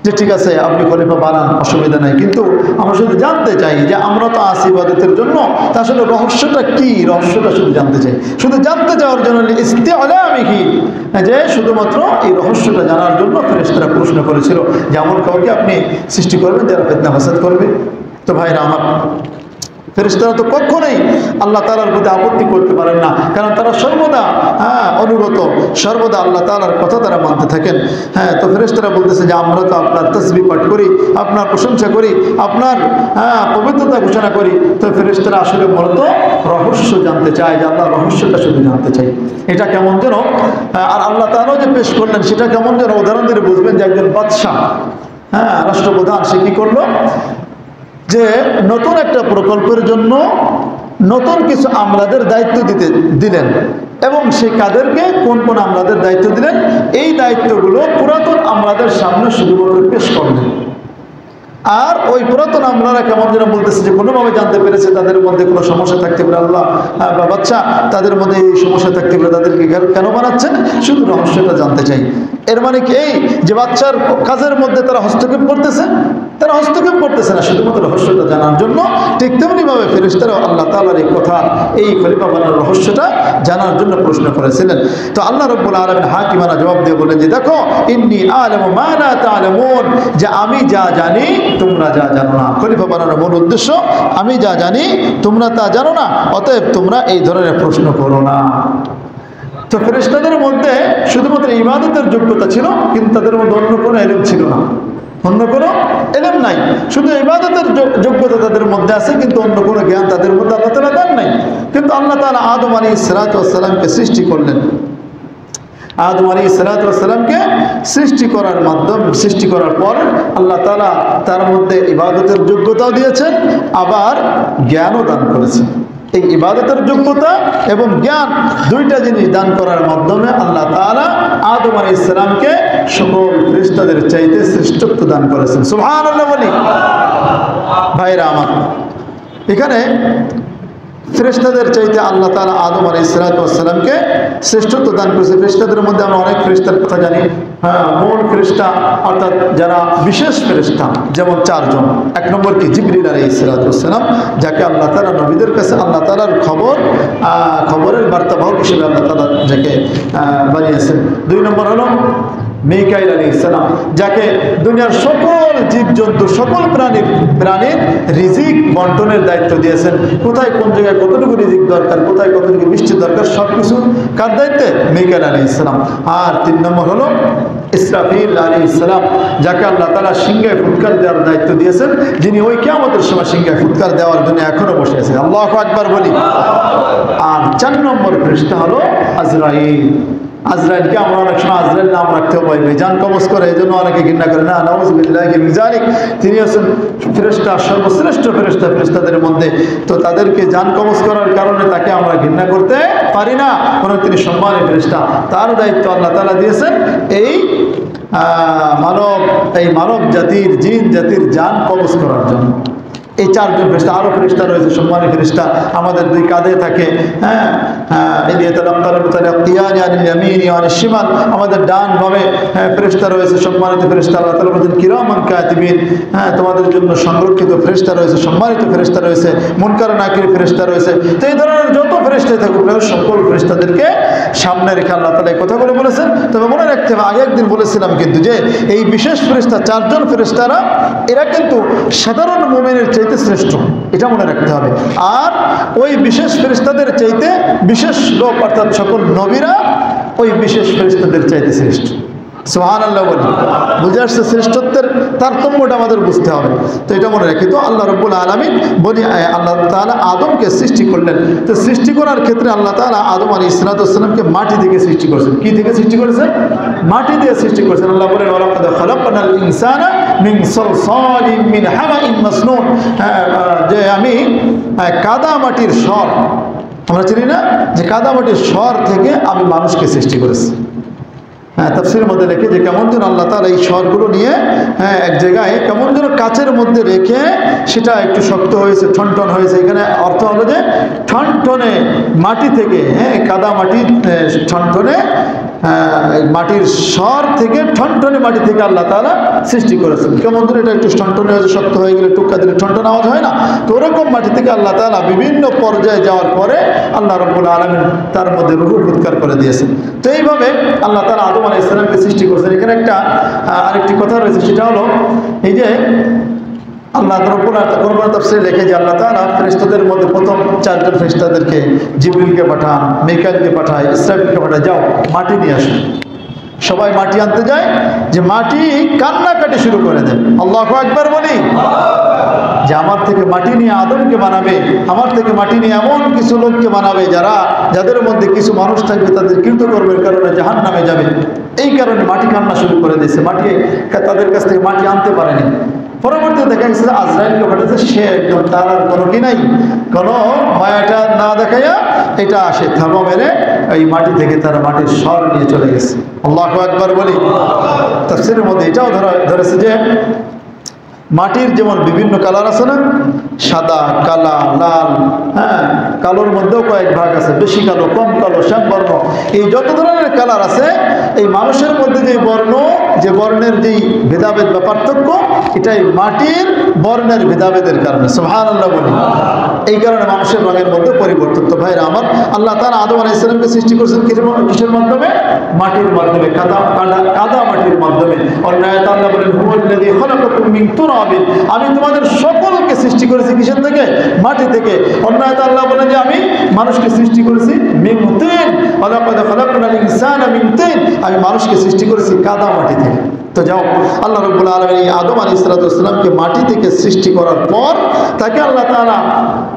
যে ঠিক আছে আপনি খলিফা বানান, অসুবিধা নাই, কিন্তু আমরা শুধু জানতে চাই যে আমরা তো আছি ইবাদতের জন্য, তা আসলে রহস্যটা কি, রহস্যটা শুধু জানতে চাই। শুধু জানতে চাওয়ার জন্য ইস্তিআলামিহি, যে শুধুমাত্র এই রহস্যটা জানার জন্য ফেরেশতারা প্রশ্ন করেছিল যে এমন কাউকে আপনি সৃষ্টি করবেন যারা ফিতনা ফাসাদ করবে। তো ভাইরা আমার, ফেরেশতারা তো কখনোই আল্লাহ তাআলার প্রতি আপত্তি করতে পারেন না, কারণ তারা সর্বদা অনুগত, সর্বদা আল্লাহ তাআলার কথা তারা মানতে থাকেন। তো ফেরেশতারা বলতেছে যে আমরা তো আপনার তাসবিহ পাঠ করি, আপনার প্রশংসা করি, আপনার পবিত্রতা ঘোষণা করি। তো ফেরেশতারা আসলে মূলত রহস্য জানতে চায়, যে আল্লাহর রহস্যটা শুধু জানতে চাই। এটা কেমন যেন, আর আল্লাহ তাআলাও যে পেশ করলেন সেটা কেমন যেন উদাহরণ দিয়ে বুঝবেন যে একজন বাদশাহ, রাষ্ট্রপ্রধান, সে কি করলো যে নতুন একটা প্রকল্পের জন্য নতুন কিছু আমলাদের দায়িত্ব দিলেন, এবং সেই কাদেরকে কোন কোন আমলাদের দায়িত্ব দিলেন, এই দায়িত্বগুলো পুরাতন আমলাদের সামনে শুধুমাত্র পেশ করলেন। আর ওই পুরাতন আমলারা কেমন যেন বলতেছে যে কোনোভাবে জানতে পেরেছে তাদের মধ্যে কোনো সমস্যা থাকতে পারে, আল্লাহ বা বাচ্চা তাদের মধ্যে এই সমস্যা থাকতে পারে, তাদেরকে কেন বানাচ্ছেন, শুধু রহস্যটা জানতে চাই। এর মানে কি এই যে বাচ্চার কাজের মধ্যে তারা হস্তক্ষেপ করতেছে? তারা হস্তক্ষেপ করতেছে না, শুধুমাত্র রহস্যটা জানার জন্য। ঠিক তেমনিভাবে ফেরেশতারাও আল্লাহ তাআলার এই কথা, এই খলিফা বানানোর রহস্যটা জানার জন্য প্রশ্ন করেছিলেন। তো আল্লাহ রাব্বুল আলামিন হাকিমানা জবাব দিয়ে বলেন যে দেখো, ইন্নী আ'লামু মা লা তা'লামুন, যে আমি যা জানি তোমরা যা জানো না। খলিফা বানানোর মূল উদ্দেশ্য, আমি যা জানি তোমরা তা জানো না, অতএব তোমরা এই ধরনের প্রশ্ন করো না। তো ফেরেশতাদের মধ্যে শুধুমাত্র ইবাদতের যোগ্যতা ছিল, কিন্তু তাদের মধ্যে অন্য কোনো ইলম ছিল না, অন্য কোনো ইলম নাই। শুধু ইবাদতের যোগ্যতা তাদের মধ্যে আছে, কিন্তু অন্য কোনো জ্ঞান তাদের মধ্যে আল্লাহ তাআলা দেন নাই। কিন্তু আল্লাহ তাআলা আদম আলাইহিস সালাতু ওয়াস সালামকে সৃষ্টি করলেন। আদম আলাইহিস সালাতু ওয়াস সালামকে সৃষ্টি করার পর আল্লাহ তাআলা তার মধ্যে ইবাদতের যোগ্যতাও দিয়েছেন, আবার জ্ঞানও দান করেছেন। এই ইবাদতের যোগ্যতা এবং জ্ঞান দুইটা জিনিস দান করার মাধ্যমে আল্লাহ তাআলা আদম আলাইহিস সালামকে সকল ফেরেশতাদের চাইতে শ্রেষ্ঠত্ব দান করেছেন। সুবহানাল্লাহ বলি। ভাইরা আমার, এখানে ফেরেশতাদের চাইতে আল্লাহ তাআলা আদম আলাইহিস সালামকে শ্রেষ্ঠত্ব দান করেছে। ফেরেশতাদের মধ্যে আমরা অনেক ফেরেশতার কথা জানি। মূল ফেরেশতা অর্থাৎ যারা বিশেষ ফেরেশতা, যেমন 4 জন। 1 নম্বর কি জিবরিল আলাইহিস সালাম, যাকে আল্লাহ তাআলা নবীদের কাছে আল্লাহ তাআলার খবরের বার্তাবাহক হিসেবে আল্লাহ তাআলা যাকে বানিয়েছেন। 2 নম্বর হলো মিকাইল আলাইহিস সালাম, যাকে দুনিয়ার সকল জীবজন্তু সকল প্রাণীর রিজিক বন্টনের দায়িত্ব দিয়েছেন। কোথায় কোন জায়গায় কতটুকু রিজিক দরকার, কোথায় কতটুকু বৃষ্টি দরকার, সব কিছু কার দায়িত্বে? মিকাইল আলাইহিস সালাম। আর 3 নম্বর হলো ইসরাফিল আলাইহিস সালাম, যাকে আল্লাহ তাআলা সিংহায় ফুৎকার দেওয়ার দায়িত্ব দিয়েছেন, যিনি ওই কিয়ামতের সময় সিংহায় ফুৎকার দেওয়ার জন্য এখনো বসে আছেন। আল্লাহু আকবার বলি। আর 4 নম্বর ফেরেশতা হলো আজরাইল। আজরাইলকে আমরা অনেক সময় আজরাইল নাম রাখতেও ভয় পাই, জান কবজ করে, এই জন্য অনেকে ঘৃণা করে। না, নাউযুবিল্লাহি মিন যালিক, তিনি হচ্ছেন ফেরেশতা, সর্বশ্রেষ্ঠ ফেরেশতা ফেরেশতাদের মধ্যে। তো তাদেরকে জান কবজ করার কারণে তাকে আমরা ঘৃণা করতে পারি না, কারণ তিনি সম্মানের ফেরেশতা। তার দায়িত্ব আল্লাহ তাআলা দিয়েছেন এই মানব জাতির, জিন জাতির জান কবজ করার জন্য। এই 4 জন ফেরেশতা, আরো ফেরেশতা রয়েছে সম্মানী ফেরেশতা, আমাদের 2 কাঁধে থাকে। আমাদের ডান বামে ফেরেশতা রয়েছে সম্মানিত ফেরেশতা। আল্লাহ তাআলা বলেন কিরামান কাতিবিন, তোমাদের জন্য সংরক্ষিত ফেরেশতা রয়েছে, সম্মানিত ফেরেশতা রয়েছে, মুনকার নাকির ফেরেশতা রয়েছে। তো এই ধরনের যত ফেরেশতা থাকুক, সকল ফেরেশতাদেরকে সামনে রেখে আল্লাহ তাআলা এই কথাগুলো বলেছেন। তবে মনে রাখতে হবে, আগে একদিন বলেছিলাম কিন্তু, যে এই বিশেষ ফেরেশতা 4 জন ফেরেশতারা, এরা কিন্তু সাধারণ মুমিনের চাইতে শ্রেষ্ঠ, এটা মনে রাখতে হবে। আর ওই বিশেষ ফেরেশতাদের চাইতে বিশেষ লোক, অর্থাৎ সকল নবীরা ওই বিশেষ ফেরেশতাদের চাইতে শ্রেষ্ঠ। সুবহানাল্লাহ বলি, বুঝে আসছে? শ্রেষ্ঠত্বের তারতম্যটা আমাদের বুঝতে হবে। তো এটা মনে রাখি। তো আল্লাহ রাব্বুল আলামিন আল্লাহ তাআলা আদমকে সৃষ্টি করলেন। তো সৃষ্টি করার ক্ষেত্রে আল্লাহ তাআলা আদম আলাইহিস সালামকে মাটি থেকে সৃষ্টি করেছেন। কি থেকে সৃষ্টি করেছেন? মাটি দিয়ে সৃষ্টি করেছেন। আল্লাহ বলেন ওয়ালাকাদ খালাকনাল ইনসানা মিন সালসালিন মিন হামাইন মাসনুন, যে আমি কাদা মাটির স্বর, আমরা চিনি না যে কাদা মাটির স্বর থেকে আমি মানুষকে সৃষ্টি করেছি। তাফসীরের মধ্যে লেখে যে কেমন যেন আল্লাহ তাআলা এই স্বরগুলো নিয়ে এক জায়গায় কেমন যেন কাচের মধ্যে রেখে সেটা একটু শক্ত হয়েছে, ঠনঠন হয়েছে। এখানে অর্থ হলো যে ঠনঠনে মাটি থেকে, কাদা মাটি ঠনঠনে মাটির স্বর থেকে, ঠনঠনে মাটি থেকে আল্লাহ তাআলা সৃষ্টি করেছেন। কেমন যেন এটা একটু ঠনঠনে হয়েছে, শক্ত হয়ে গেলে টুক্কা দিলে ঠনঠন আওয়াজ হয় না, তো ওরকম মাটি থেকে আল্লাহ তাআলা বিভিন্ন পর্যায়ে যাওয়ার পরে আল্লাহ রাব্বুল আলামিন তার মধ্যে রূহ ফুৎকার করে দিয়েছেন। তো এইভাবে আল্লাহ তাআলা আদম আলাইহিস সালামকে সৃষ্টি করেছেন। এখানে একটা আরেকটি কথা রয়েছে, সেটা হলো এই যে আল্লাহ কোরআন তাফসীরে লেখে যে আল্লাহ তাআলা ফেরেশতাদের মধ্যে প্রথম 4 জন ফেরেশতাদেরকে, জিবরিলকে পাঠান, মিকাইলকে পাঠায়, ইসরাফিলকে পাঠায়, যাও মাটি নিয়ে আসো। সবাই মাটি আনতে যায়, যে মাটি কান্নাকাটি শুরু করে দেয়। আল্লাহু আকবার বলি, যে আমার থেকে মাটি নিয়ে আদমকে বানাবে, আমার থেকে মাটি নিয়ে এমন কিছু লোককে বানাবে যাদের মধ্যে কিছু মানুষ থাকবে তাদের কৃতকর্মের কারণে জাহান্নামে যাবে। এই কারণে মাটি কান্না শুরু করে দিয়েছে, মাটি তাদের কাছ থেকে মাটি আনতে পারেনি। পরবর্তীতে দেখা গেছে আজরাইলকে পাঠাচ্ছে, সে একদম তার আর কোনো কি নাই, কোনো মায়াটা না দেখাইয়া এটা আসে থামা মেরে এই মাটি থেকে তারা মাটির স্বর নিয়ে চলে গেছে। আল্লাহু আকবার বলি। তাফসীরের মধ্যে এটাও ধরেছে যে মাটির যেমন বিভিন্ন কালার আছে না, সাদা, কালা, লাল, কালোর মধ্যেও কয়েক ভাগ আছে, বেশি কালো, কম কালো, শ্যামবর্ণ, এই যত ধরনের কালার আছে, এই মানুষের মধ্যে যে বর্ণ, যে বর্ণের যেই ভেদাভেদ বা পার্থক্য, এটাই মাটির বর্ণের ভেদাভেদের কারণে। সুবহানাল্লাহ বলি। এই কারণে মানুষের রঙের মধ্যে পরিবর্তন। তো ভাইরা আমার, আল্লাহ তাআলা আদম আলাইহিস সালামকে সৃষ্টি করেছেন কিসের মাধ্যমে? মাটির মাধ্যমে, কাদা মাটির মাধ্যমে। অন্য আয়াতে আল্লাহ বলেন হুয়াল্লাযী খালাকাকুম মিন তুরাবিন, আমি তোমাদের সকলকে সৃষ্টি করেছি কিসের থেকে? মাটি থেকে। অন্য আয়াতে আল্লাহ বলেন যে আমি মানুষকে সৃষ্টি করেছি মিন তিন, ওয়ালাকাদ খালাকনাল ইনসানা মিন তিন, আমি মানুষকে সৃষ্টি করেছি কাদা মাটি থেকে। তো যাও, আল্লাহ রাব্বুল আলামিন এই আদম আলাইহিস সালামকে মাটি থেকে সৃষ্টি করার পর তাকে আল্লাহ তাআলা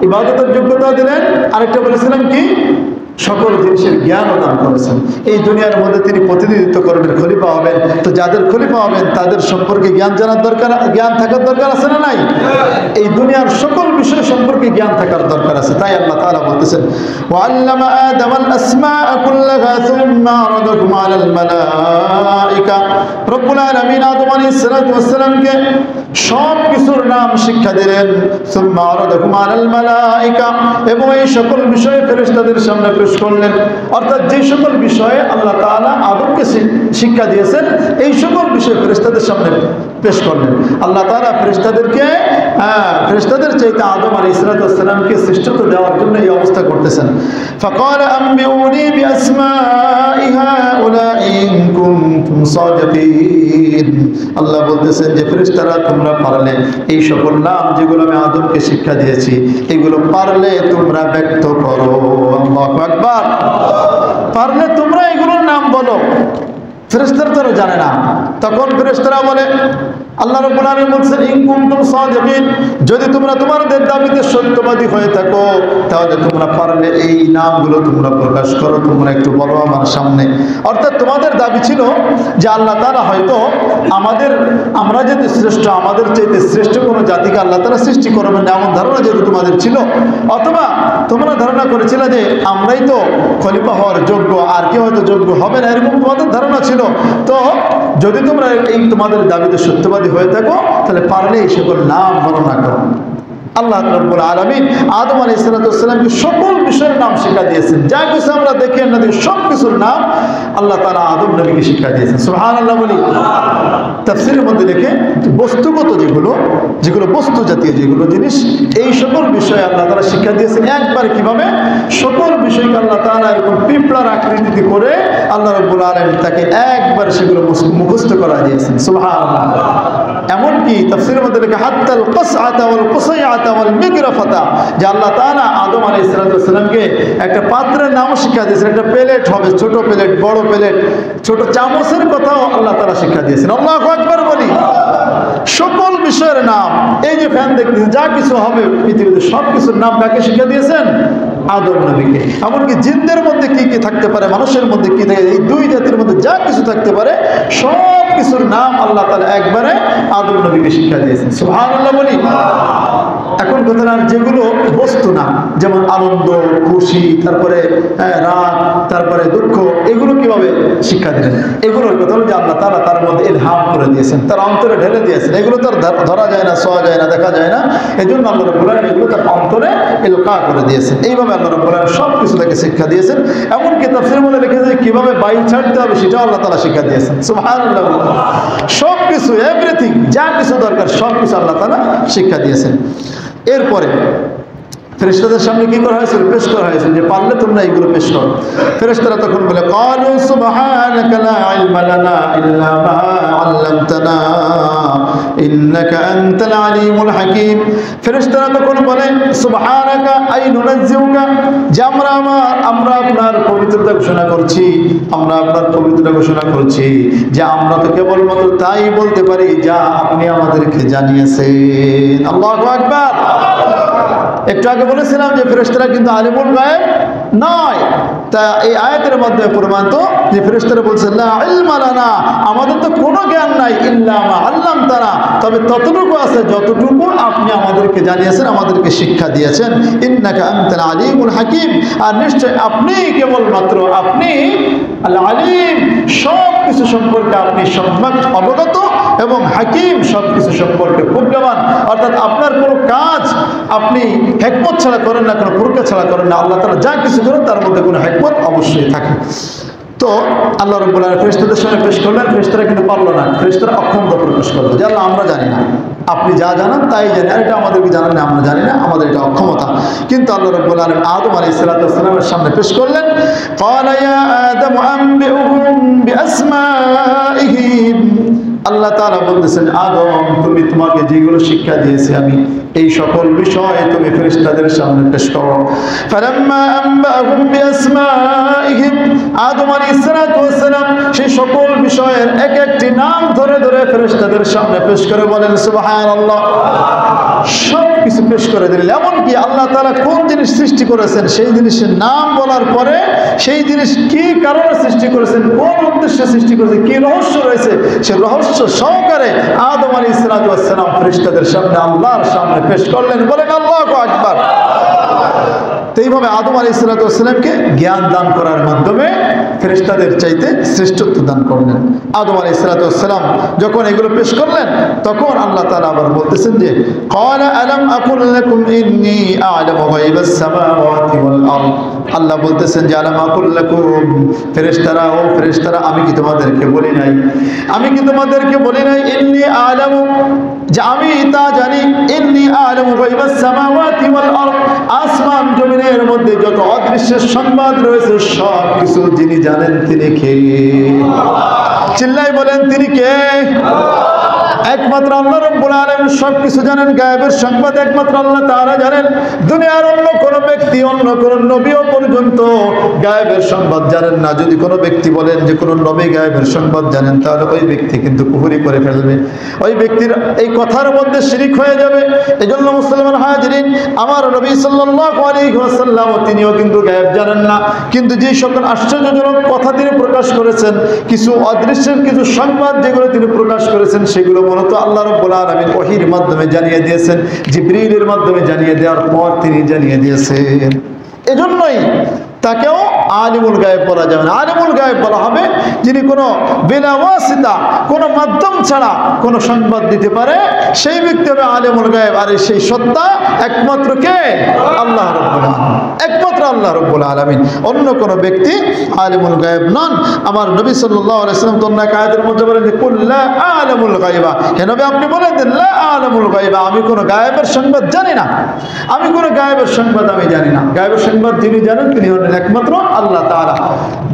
ইবাদতের যোগ্যতা দিলেন। আরেকটা বলেছিলাম কি? সকল জিনিসের জ্ঞানও দান করেছেন। এই দুনিয়ার মধ্যে তিনি প্রতিনিধিত্ব করবেন, খলিফা হবেন। তো যাদের খলিফা হবেন তাদের সম্পর্কে জ্ঞান জানার দরকার, জ্ঞান থাকার দরকার আছে না নাই? এই দুনিয়ার সকল বিষয় সম্পর্কে জ্ঞান থাকার দরকার আছে। তাই আল্লাহ তাআলা বলতেছেন ওয়াল্লামা আদামাল আসমাআ কুল্লাহা সুম্মা আরাদাহুম আলাল মালাইকা, রব্বুল আলামিন আদম আলাইহিস সালামকে সব কিছুর নাম শিক্ষা দিলেন। সুম্মা আরাদাহুম আলাল মালাইকা, এবং এই সকল বিষয়ে ফেরেশতাদের সামনে পেশ করলেন। অর্থাৎ যে সকল বিষয়ে আল্লাহ তাআলা আদমকে শিক্ষা দিয়েছেন, এই সকল বিষয় ফেরেশতাদের সামনে পেশ করলেন। আল্লাহ তাআলা ফেরেশতাদের চাইতে আদম আলাইহিস সালামকে শ্রেষ্ঠত্ব দেওয়ার জন্য এই অবস্থা করতেছেন। ফাকাল আম্বিউনি বিআসমাই হাউলাই ইন কুনতুম সাদিকিন। আল্লাহ বলতেছেন যে ফেরেশতারা তোমরা পারলে এই সকল নাম যেগুলো আমি আদমকে শিক্ষা দিয়েছি এগুলো পারলে তোমরা ব্যক্ত করো। আল্লাহু আকবার। পারলে তোমরা এগুলোর নাম বলো। ফেরেশতারা তো জানে না। তখন ফেরেশতারা বলে, আল্লাহ রাব্বুল আলামিন বলছেন ইন কুনতুম সাদিকিন, যদি তোমরা তোমাদের দাবিতে সত্যবাদী হয়ে থাকো তাহলে তোমরা পারলে এই নামগুলো তোমরা প্রকাশ করো, তোমরা একটু বলো আমার সামনে। অর্থাৎ তোমাদের দাবি ছিল যে আল্লাহ তাআলা হয়তো আমরা যেহেতু শ্রেষ্ঠ, আমাদের চাইতে শ্রেষ্ঠ কোনো জাতিকে আল্লাহ তাআলা সৃষ্টি করবেন না এমন ধারণা যেহেতু তোমাদের ছিল, অথবা তোমরা ধারণা করেছিলে যে আমরাই তো খলিফা হওয়ার যোগ্য, আর কেউ হয়তো যোগ্য হবে না, এরকম তোমাদের ধারণা ছিল। তো যদি তোমরা এই তোমাদের দাবিতে সত্যবাদী হয়ে থাকো তাহলে পারলে এই সকল নাম বর্ণনা করো। আল্লাহ রাব্বুল আলামিন আদম আলাইহিস সালামকে সকল বিষয়ের নাম শিক্ষা দিয়েছেন। যা কিছু আমরা দেখি না দেখি সব কিছুর নাম আল্লাহ তাআলা আদম নবীকে শিক্ষা দিয়েছেন। সুবহানাল্লাহ বলি। তাফসীরের মধ্যে লেখে বস্তুগত যেগুলো বস্তু জাতীয় যেগুলো জিনিস এই সকল বিষয়ে আল্লাহ তাআলা শিক্ষা দিয়েছেন। একবার কিভাবে সকল বিষয়কে আল্লাহ তাআলা এরকম পিঁপড়ার আকৃতি করে আল্লাহ রাব্বুল আলামিন তাকে একবার সেগুলো মুখস্থ করা দিয়েছেন। সুবহানাল্লাহ। এমনকি তাফসীরের মধ্যে লেখা হাত্তাল কসআতা ওয়াল কুসাইআতা ওয়াল মিগরাফাতা, যে আল্লাহ তাআলা আদম আলাইহিস সালামকে একটা পাত্রের নাম শিক্ষা দিয়েছেন। একটা প্লেট হবে, ছোট প্লেট, বড় প্লেট, ছোট চামচের কথাও আল্লাহ তাআলা শিক্ষা দিয়েছেন। আল্লাহু আকবার বলি। সকল বিষয়ের নাম, এই যে ফ্যান দেখতেছেন, যা কিছু হবে পৃথিবীতে সব কিছুর নাম কাকে শিক্ষা দিয়েছেন? আদম নবীকে। এমনকি জিনদের মধ্যে কি কি থাকতে পারে, মানুষের মধ্যে কি থাকে, এই দুই জাতির মধ্যে যা কিছু থাকতে পারে সব কিছুর নাম আল্লাহ তাআলা একবারে আদম নবীকে শিক্ষা দিয়েছেন। সুবহানাল্লাহ বলি। এখন কথা না, যেগুলো বস্তু না, যেমন আনন্দ, খুশি, তারপরে রাগ, তারপরে দুঃখ, এগুলো কিভাবে শিক্ষা দিলেন? এগুলোর কথা হলো যে আল্লাহ তাআলা তার মধ্যে ইলহাম করে দিয়েছেন, তার অন্তরে ঢেলে দিয়েছেন। এগুলো তার ধরা যায় না, ছোঁয়া যায় না, দেখা যায় না, এই জন্য আল্লাহ রাব্বুল আলামিন এগুলো তার অন্তরে ইলকা করে দিয়েছেন। এইভাবে আল্লাহ রাব্বুল আলামিন সব কিছু তাকে শিক্ষা দিয়েছেন। এমনকি তাফসীরের মধ্যে লিখেছে কিভাবে বায়ু ছাড়তে হবে সেটাও আল্লাহ তাআলা শিক্ষা দিয়েছেন। সুবহানাল্লাহ। সব কিছু, এভরিথিং, যা কিছু দরকার সব কিছু আল্লাহ তাআলা শিক্ষা দিয়েছেন। এরপরে ফেরেশতাদের সামনে কি করা হয়েছিল? পেশ করা হয়েছিল যে পারলে তোমরা এইগুলো পেশ করো। ফেরেশতারা তখন বলে ক্বালু সুবহানাকা লা ইলমা লানা ইল্লা মা আল্লামতানা ইন্নাকা আনতাল আলিমুল হাকীম। ফেরেশতারা তখন বলে সুবহানাকা আই নুনাজ্জিউকা, যে আমরা আপনার পবিত্রতা ঘোষণা করছি, আমরা আপনার পবিত্রতা ঘোষণা করছি যে আমরা তো কেবলমাত্র তাই বলতে পারি যা আপনি আমাদেরকে জানিয়েছেন। আল্লাহু আকবার। একটু আগে বলেছিলাম যে ফেরেশতারা কিন্তু আলিমুল গায়ব নয়। তা এই আয়াতের মাধ্যমে প্রমাণিত যে ফেরেশতারা বলছেন লা ইলমা লানা, আমাদের তো কোনো জ্ঞান নাই, ইল্লা মা আল্লামতানা, তবে ততটুকু আছে যতটুকু আপনি আমাদেরকে জানিয়েছেন, আমাদেরকে শিক্ষা দিয়েছেন। ইন্নাকা আনতাল আলিমুল হাকীম, আর নিশ্চয় আপনি কেবলমাত্র আপনি আল আলিম, সব কিছু সম্পর্কে আপনি সম্যক অবগত, এবং হাকিম, সব কিছু সম্পর্কে প্রজ্ঞাবান। অর্থাৎ আপনার কোনো কাজ আপনি হিকমত ছাড়া করেন না, কোনো প্রজ্ঞা ছাড়া করেন না। আল্লাহ তাআলা যা কিছু করেন তার মধ্যে কোনো হিকমত অবশ্যই থাকে। তো আল্লাহ রাব্বুল আলামিন ফেরেশতাদের সামনে পেশ করলেন। ফেরেশতারা কিন্তু পারলো না, ফেরেশতারা অক্ষমতা প্রকাশ করলো যে আল্লাহ আমরা জানি না, আপনি যা জানান তাই জানি, আর এটা আমাদেরকে জানান না, আমরা জানি না, আমাদের এটা অক্ষমতা। কিন্তু আল্লাহ রাব্বুল আলামিন আদম আলাইহিস সালামের সামনে পেশ করলেন। ক্বালা ইয়া আদম আনবিউহুম বিআসমাইহিম, আল্লাহ তাআলা বলতেছেন আদম তুমি, তোমাকে যেগুলো শিক্ষা দিয়েছি আমি, এই সকল বিষয় তুমি ফেরেশতাদের সামনে পেশ করো। ফালাম্মা আনবাহুম বিআসমাইহিম, আদম আলাইহিস সালাম সেই সকল বিষয়ের এক একটি নাম ধরে ধরে ফেরেশতাদের সামনে পেশ করে বলেন সুবহানাল্লাহ। সব কিছু পেশ করে দিলেন। এমনকি আল্লাহ তাআলা কোন জিনিস সৃষ্টি করেছেন সেই জিনিসের নাম বলার পরে সেই জিনিস কি কারণে সৃষ্টি করেছেন, কোন উদ্দেশ্যে সৃষ্টি করেছেন, কি রহস্য রয়েছে, সেই রহস্য সহকারে আদম আলাইহিস সালাম ফেরেশতাদের সামনে আল্লাহর সামনে পেশ করলেন। বলেন আল্লাহু আকবার। এইভাবে আদম আলাইহিস সালামকে জ্ঞান দান করার মাধ্যমে ফেরেশতাদের চাইতে শ্রেষ্ঠত্ব দান করলেন। আদম আলাইহিস সালাম যখন এগুলো পেশ করলেন তখন আল্লাহ তাআলা আবার বলতেছেন যে ক্বালা আলাম আকুল লাকুম ইন্নী আ'লামু গায়বাস সামাওয়াতি ওয়াল আরদ, আল্লাহ বলতেছেন যে আলাম আকুল লাকুম, ফেরেশতারা, ও ফেরেশতারা, আমি কি তোমাদেরকে বলি নাই, আমি কি তোমাদেরকে বলি নাই ইন্নী আ'লামু, যে আমি তা জানি, ইন্নী আ'লামু গায়বাস সামাওয়াতি ওয়াল আরদ, আসমান জমিনের মধ্যে যত অদৃশ্যের সংবাদ রয়েছে সব কিছু যিনি জানেন তিনি কে? চিল্লাই বলেন তিনি কে? একমাত্র আল্লাহ রাব্বুল আলামিন সবকিছু জানেন। গায়েবের সংবাদ একমাত্র আল্লাহ তাআলা জানেন। দুনিয়ার অন্য কোন ব্যক্তি, অন্য কোন নবীও পর্যন্ত গায়েবের সংবাদ জানেন না। যদি কোনো ব্যক্তি বলেন যে কোনো নবী গায়েবের সংবাদ জানেন, তাহলে ওই ব্যক্তি কিন্তু কুফরি করে ফেলবে, ওই ব্যক্তির এই কথার মধ্যে শিরিক হয়ে যাবে। এজন্য মুসলমান হাজিরিন, আমার নবী সাল্লাল্লাহু আলাইহি ওয়াসাল্লাম তিনিও কিন্তু গায়েব জানেন না, কিন্তু যে সকল আশ্চর্যজনক কথা তিনি প্রকাশ করেছেন, কিছু অদৃশ্যের কিছু সংবাদ যেগুলো তিনি প্রকাশ করেছেন, সেগুলো মূলত আল্লাহ রাব্বুল আলামিন ওহীর মাধ্যমে জানিয়ে দিয়েছেন, জিবরীলের মাধ্যমে জানিয়ে দেওয়ার পর তিনি জানিয়ে দিয়েছেন। এজন্যই তাকেও আলিমুল গায়েব বলা যাবে না। আলিমুল গায়েব বলা হবে যিনি কোনো বিনা ওয়াসিতা, কোনো মাধ্যম ছাড়া কোনো সংবাদ দিতে পারে, সেই ব্যক্তি হবে আলিমুল গায়েব। আর সেই সত্তা একমাত্র কে? আল্লাহ রাব্বুল আলামিন, একমাত্র আল্লাহ রাব্বুল আলামিন। অন্য কোনো ব্যক্তি আলিমুল গায়েব নন। আমার নবী সাল্লাল্লাহু আলাইহি ওয়াসাল্লাম তো অন্য এক আয়াতের মধ্যে বলেন যে কুল লা আলামুল গায়বা, হে নবী আপনি বলেন দেন লা আলামুল গায়বা, আমি কোনো গায়েবের সংবাদ জানি না, আমি কোনো গায়েবের সংবাদ আমি জানি না। গায়েবের সংবাদ যিনি জানেন তিনি হলেন একমাত্র আল্লাহ তাআলা।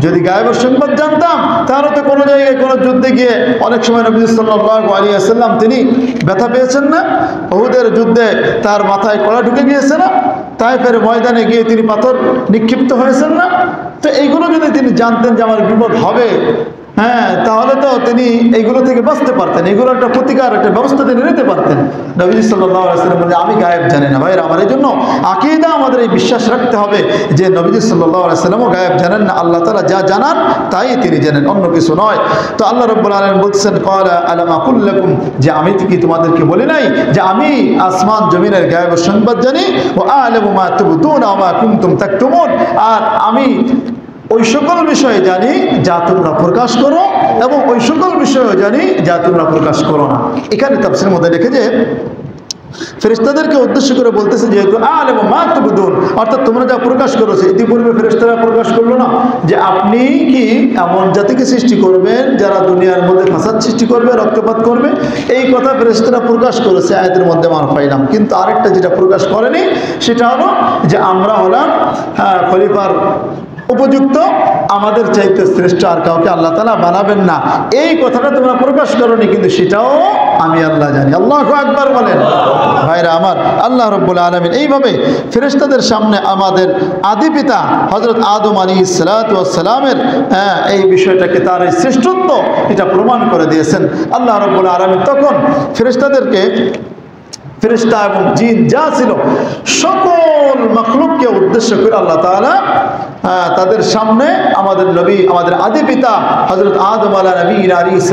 যদি গায়েবের সংবাদ জানতাম তাহলে তো কোনো জায়গায় কোনো যুদ্ধে গিয়ে, অনেক সময় নবী সাল্লাল্লাহু আলাইহি ওয়াসাল্লাম তিনি ব্যথা পেয়েছেন না, উহুদের যুদ্ধে তার মাথায় কড়া ঢুকে গিয়েছে না, তায়েফের ময়দানে গিয়ে তিনি পাথর নিক্ষিপ্ত হয়েছেন না। তো এইগুলো যদি তিনি জানতেন যে আমার বিপদ হবে, হ্যাঁ, তাহলে তো তিনি এইগুলো থেকে বাঁচতে পারতেন, এগুলো একটা প্রতিকার, একটা ব্যবস্থা তিনি নিতে পারতেন। নবী সাল্লাল্লাহু আলাইহি ওয়াসাল্লাম বলে আমি গায়েব জানি না। ভাইরা আমার, এই জন্য আকীদা আমাদের এই বিশ্বাস রাখতে হবে যে নবী সাল্লাল্লাহু আলাইহি ওয়াসাল্লামও গায়েব জানেন না, আল্লাহ তাআলা যা জানান তাই তিনি জানেন, অন্য কিছু নয়। তো আল্লাহ রাব্বুল আলামিন বলছেন ক্বালা আলাম আকুল লাকুম, যে আমি কি তোমাদেরকে বলি নাই যে আমি আসমান জমিনের গায়েবের সংবাদ জানি, ওয়া আ'লামু মা তুবদুনা ওয়া মা কুনতুম তাকতুমুন, আর আমি ওই সকল বিষয়ে জানি যা তোমরা প্রকাশ করো, এবং ওই সকল বিষয়ে জানি যা তোমরা প্রকাশ করো না। এখানে তাফসীরের মধ্যে দেখে যে ফেরেশতাদেরকে উদ্দেশ্য করে বলতেছে যেহেতু আ'লামু মা তুবদুন, অর্থাৎ তোমরা যা প্রকাশ করেছো। ইতিপূর্বে ফেরেশতারা প্রকাশ করলো না যে আপনি কি এমন জাতিকে সৃষ্টি করবেন যারা দুনিয়ার মধ্যে ফাসাদ সৃষ্টি করবে, রক্তপাত করবে, এই কথা ফেরেশতারা প্রকাশ করেছে আয়াতের মধ্যে আমরা পাইলাম। কিন্তু আরেকটা যেটা প্রকাশ করেনি সেটা হলো যে আমরা হলাম খলিফার উপযুক্ত, আমাদের চাইতে শ্রেষ্ঠ আর কাউকে আল্লাহ তাআলা বানাবেন না, এই কথাটা তোমরা প্রকাশ করোনি, কিন্তু সেটাও আমি আল্লাহ জানি। আল্লাহু আকবার বলেন। ভাইরা আমার, আল্লাহ রাব্বুল আলামিন এইভাবে ফেরেশতাদের সামনে আমাদের আদি পিতা হযরত আদম আলাইহিস সালাতু ওয়াস সালামের এই বিষয়টাকে, তার এই শ্রেষ্ঠত্ব এটা প্রমাণ করে দিয়েছেন আল্লাহ রাব্বুল আলামিন। তখন ফেরেশতাদেরকে, ফেরেশতা এবং জিন যা ছিল সকল মাখলুককে উদ্দেশ্য করে আল্লাহ তাআলা তাদের সামনে আমাদের নবী, আমাদের আদি পিতা হযরত আদম আলাইহিস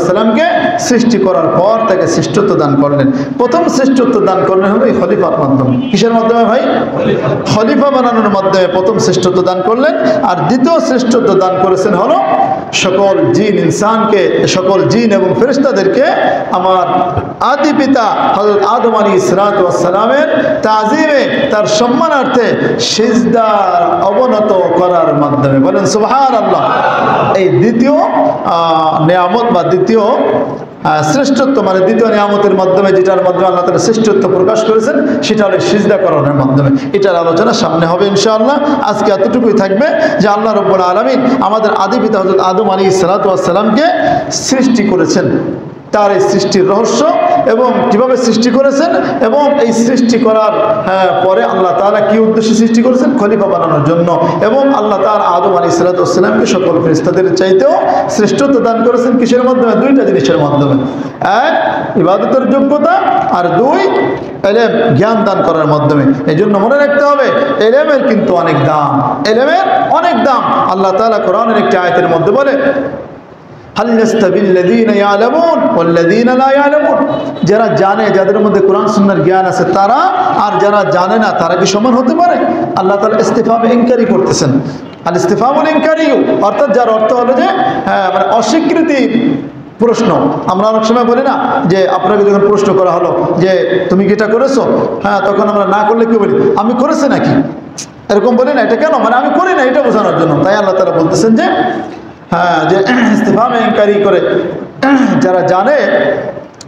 সালামকে সৃষ্টি করার পর তাকে শ্রেষ্ঠত্ব দান করলেন। প্রথম শ্রেষ্ঠত্ব দান করলেন হলো এই খলিফার মাধ্যমে। কিসের মাধ্যমে ভাই? খলিফা বানানোর মাধ্যমে প্রথম শ্রেষ্ঠত্ব দান করলেন। আর দ্বিতীয় শ্রেষ্ঠত্ব দান করেছেন হলো সকল জিন ইনসানকে, সকল জিন এবং ফেরেশতাদেরকে আমার আদি পিতা হযরত আদম আলাইহিস সালামের তাজিমে, তার সম্মানার্থে সিজদার অবনত করার মাধ্যমে। বলেন সুবহানাল্লাহ। এই দ্বিতীয় নিয়ামত বা দ্বিতীয় শ্রেষ্ঠত্ব, মানে দ্বিতীয় নিয়ামতের মাধ্যমে, যেটার মাধ্যমে আল্লাহ তাআলা শ্রেষ্ঠত্ব প্রকাশ করেছেন, সেটা হলো সিজদা করানোর মাধ্যমে। এটার আলোচনা সামনে হবে ইনশাআল্লাহ। আজকে এতটুকুই থাকবে যে আল্লাহ রাব্বুল আলামিন আমাদের আদি পিতা হযরত আদম আলাইহিস সালামকে সৃষ্টি করেছেন, তার এই সৃষ্টির রহস্য এবং কিভাবে সৃষ্টি করেছেন, এবং এই সৃষ্টি করার পরে আল্লাহ তাআলা কি উদ্দেশ্যে সৃষ্টি করেছেন? খলিফা বানানোর জন্য। এবং আল্লাহ তাআলা আদম আলাইহিস সালামকে সকল ফেরেশতাদের চাইতেও শ্রেষ্ঠত্ব দান করেছেন কিসের মাধ্যমে? দুইটা জিনিসের মাধ্যমে। এক, ইবাদতের যোগ্যতা, আর দুই, ইলম, জ্ঞান দান করার মাধ্যমে। এই জন্য মনে রাখতে হবে ইলমের কিন্তু অনেক দাম, ইলমের অনেক দাম। আল্লাহ তাআলা কোরআনের একটি আয়াতের মধ্যে বলে হাল ইয়াস্তাবিল্লাযীনা ইয়ালামুন ওয়াল্লাযীনা লা ইয়ালামুন, যারা জানে, যাদের মধ্যে কোরআন সুন্নাহর জ্ঞান আছে তারা, আর যারা জানে না তারা কি সমান হতে পারে? আল্লাহ তাআলা ইস্তিফহাম ইনকারি করতেছেন। আল ইস্তিফহামুল ইনকারি, অর্থাৎ যার অর্থ হলো যে মানে অস্বীকৃতি প্রশ্ন। আমরা অনেক সময় বলি না যে আপনাকে যখন প্রশ্ন করা হলো যে তুমি কি এটা করেছো, তখন আমরা না করলে কি বলি? আমি করেছি নাকি, এরকম বলি না। এটা কেন? মানে আমি করি না, এটা বোঝানোর জন্য। তাই আল্লাহ তাআলা বলতেছেন যে যে ইস্তিফহাম ইনকারি করে যারা জানে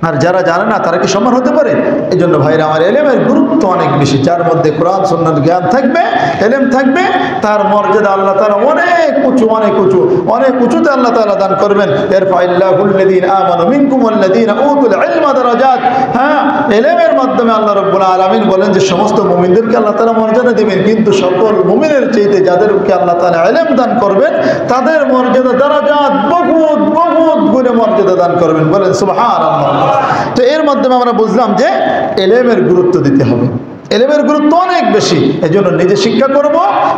আর যারা জানে না তারা কি সমান হতে পারে? এই জন্য ভাইরা আমার, এলেমের গুরুত্ব অনেক বেশি। যার মধ্যে কোরআন সুন্নাহর জ্ঞান থাকবে, এলেম থাকবে, তার মর্যাদা আল্লাহ তাআলা অনেক উঁচু, অনেক উঁচু, অনেক উঁচুতে আল্লাহ তাআলা দান করবেন। ইরফাইল্লাহুল্লাযীনা আমানু মিনকুম ওয়াল্লাযীনা উতুল ইলমা দারাজাত। হ্যাঁ, এলেমের মাধ্যমে আল্লাহ রাব্বুল আলামিন বলেন যে সমস্ত মুমিনদেরকে আল্লাহ তাআলা মর্যাদা দিবেন, কিন্তু সকল মুমিনের চাইতে যাদেরকে আল্লাহ তাআলা ইলম দান করবেন তাদের মর্যাদা দারাজাত বহুত বহুত গুণে মর্যাদা দান করবেন। বলেন সুবহানাল্লাহ। তো এর মাধ্যমে আমরা বুঝলাম যে এলেমের গুরুত্ব দিতে হবে। এলেমের গুরুত্ব অনেক বেশি। এজন্য নিজে শিক্ষা করব,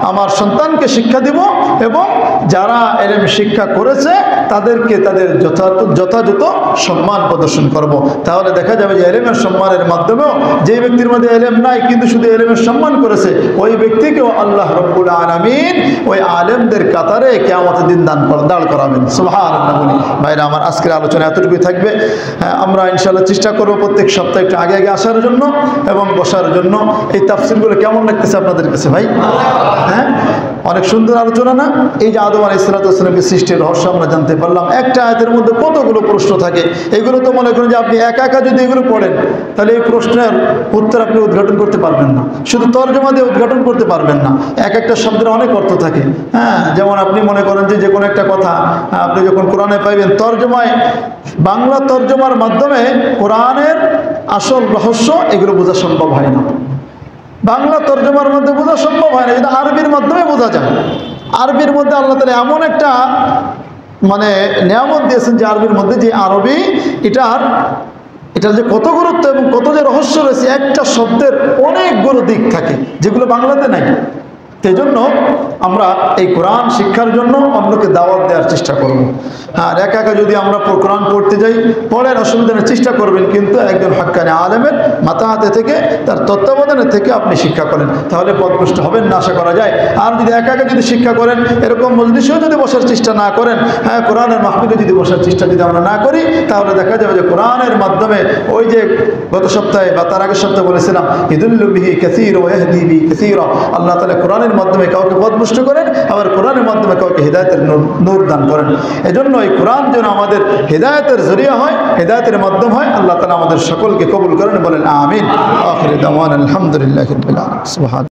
আমার সন্তানকে শিক্ষা দিব, এবং যারা এলেম শিক্ষা করেছে তাদেরকে তাদের যথাযথ সম্মান প্রদর্শন করব। তাহলে দেখা যাবে যে এলেমের সম্মানের মাধ্যমেও যে ব্যক্তির মধ্যে এলেম নাই কিন্তু শুধু এলেমের সম্মান করেছে, ওই ব্যক্তিকেও আল্লাহ রাব্বুল আলামিন ওই আলেমদের কাতারে কিয়ামতের দিন দাঁড় করাবেন। সুবহানাল্লাহ। বলি ভাইরা আমার, আজকের আলোচনা এতটুকুই থাকবে। আমরা ইনশাআল্লাহ চেষ্টা করব প্রত্যেক সপ্তাহে একটু আগে আগে আসার জন্য এবং বসার জন্য। এই তাফসীরগুলো কেমন লাগতেছে আপনাদের কাছে ভাই? হ্যাঁ, অনেক সুন্দর আলোচনা না? এই যে আদম আলাইহিস সালামের সৃষ্টির রহস্য আমরা জানতে পারলাম। একটা আয়াতের মধ্যে কতগুলো প্রশ্ন থাকে, এগুলো তো মনে করেন যে আপনি একা একা যদি এগুলো পড়েন তাহলে এই প্রশ্নের উত্তর আপনি উদ্ঘাটন করতে পারবেন না, শুধু তর্জমা দিয়ে উদ্ঘাটন করতে পারবেন না। এক একটা শব্দের অনেক অর্থ থাকে। হ্যাঁ, যেমন আপনি মনে করেন যে কোনো একটা কথা আপনি যখন কোরআনে পাইবেন, তর্জমায় বাংলা তর্জমার মাধ্যমে কোরআনের আসল রহস্য এগুলো বোঝা সম্ভব হয় না। বাংলা তর্জমার মধ্যে বোঝা সম্ভব হয় না, কিন্তু আরবির মাধ্যমে বোঝা যায়। আরবির মধ্যে আল্লাহ তাআলা এমন একটা নিয়ামত দিয়েছেন যে আরবির মধ্যে যে আরবি এটার যে কত গুরুত্ব এবং কত যে রহস্য রয়েছে, একটা শব্দের অনেকগুলো দিক থাকে যেগুলো বাংলাতে নাই। সেই জন্য আমরা এই কোরআন শিক্ষার জন্য অন্যকে দাওয়াত দেওয়ার চেষ্টা করব। আর একা একা যদি আমরা কোরআন পড়তে যাই, পড়ার অসুবিধা নেই, চেষ্টা করবেন, কিন্তু একজন হাক্কানি আলেমের মাথা হাতে থেকে, তার তত্ত্বাবধানে থেকে আপনি শিক্ষা করেন, তাহলে পথভ্রষ্ট হবেন না আশা করা যায়। আর যদি একা একা যদি শিক্ষা করেন, এরকম মজলিসেও যদি বসার চেষ্টা না করেন, হ্যাঁ, কোরআনের মাহফিলে যদি বসার চেষ্টা যদি আমরা না করি, তাহলে দেখা যাবে যে কোরআনের মাধ্যমে ওই যে গত সপ্তাহে বা তার আগের সপ্তাহে বলেছিলাম, ইদুল্লু বিহি কাসীরা ওয়া ইয়াহদি বিহি কাসীরা, আল্লাহ তাআলা কোরআনের মাধ্যমে কাউকে পথভ্রষ্ট করেন, আবার কোরআনের মাধ্যমে কাউকে হিদায়াতের নূর দান করেন। এজন্য এই কোরআন যেন আমাদের হিদায়াতের জরিয়া হয়, হিদায়াতের মাধ্যম হয়। আল্লাহ তাআলা আমাদের সকলকে কবুল করেন। বলেন আমিন। আখির দাওয়ানা আলহামদুলিল্লাহি রাব্বিল আলামিন। সুবহান।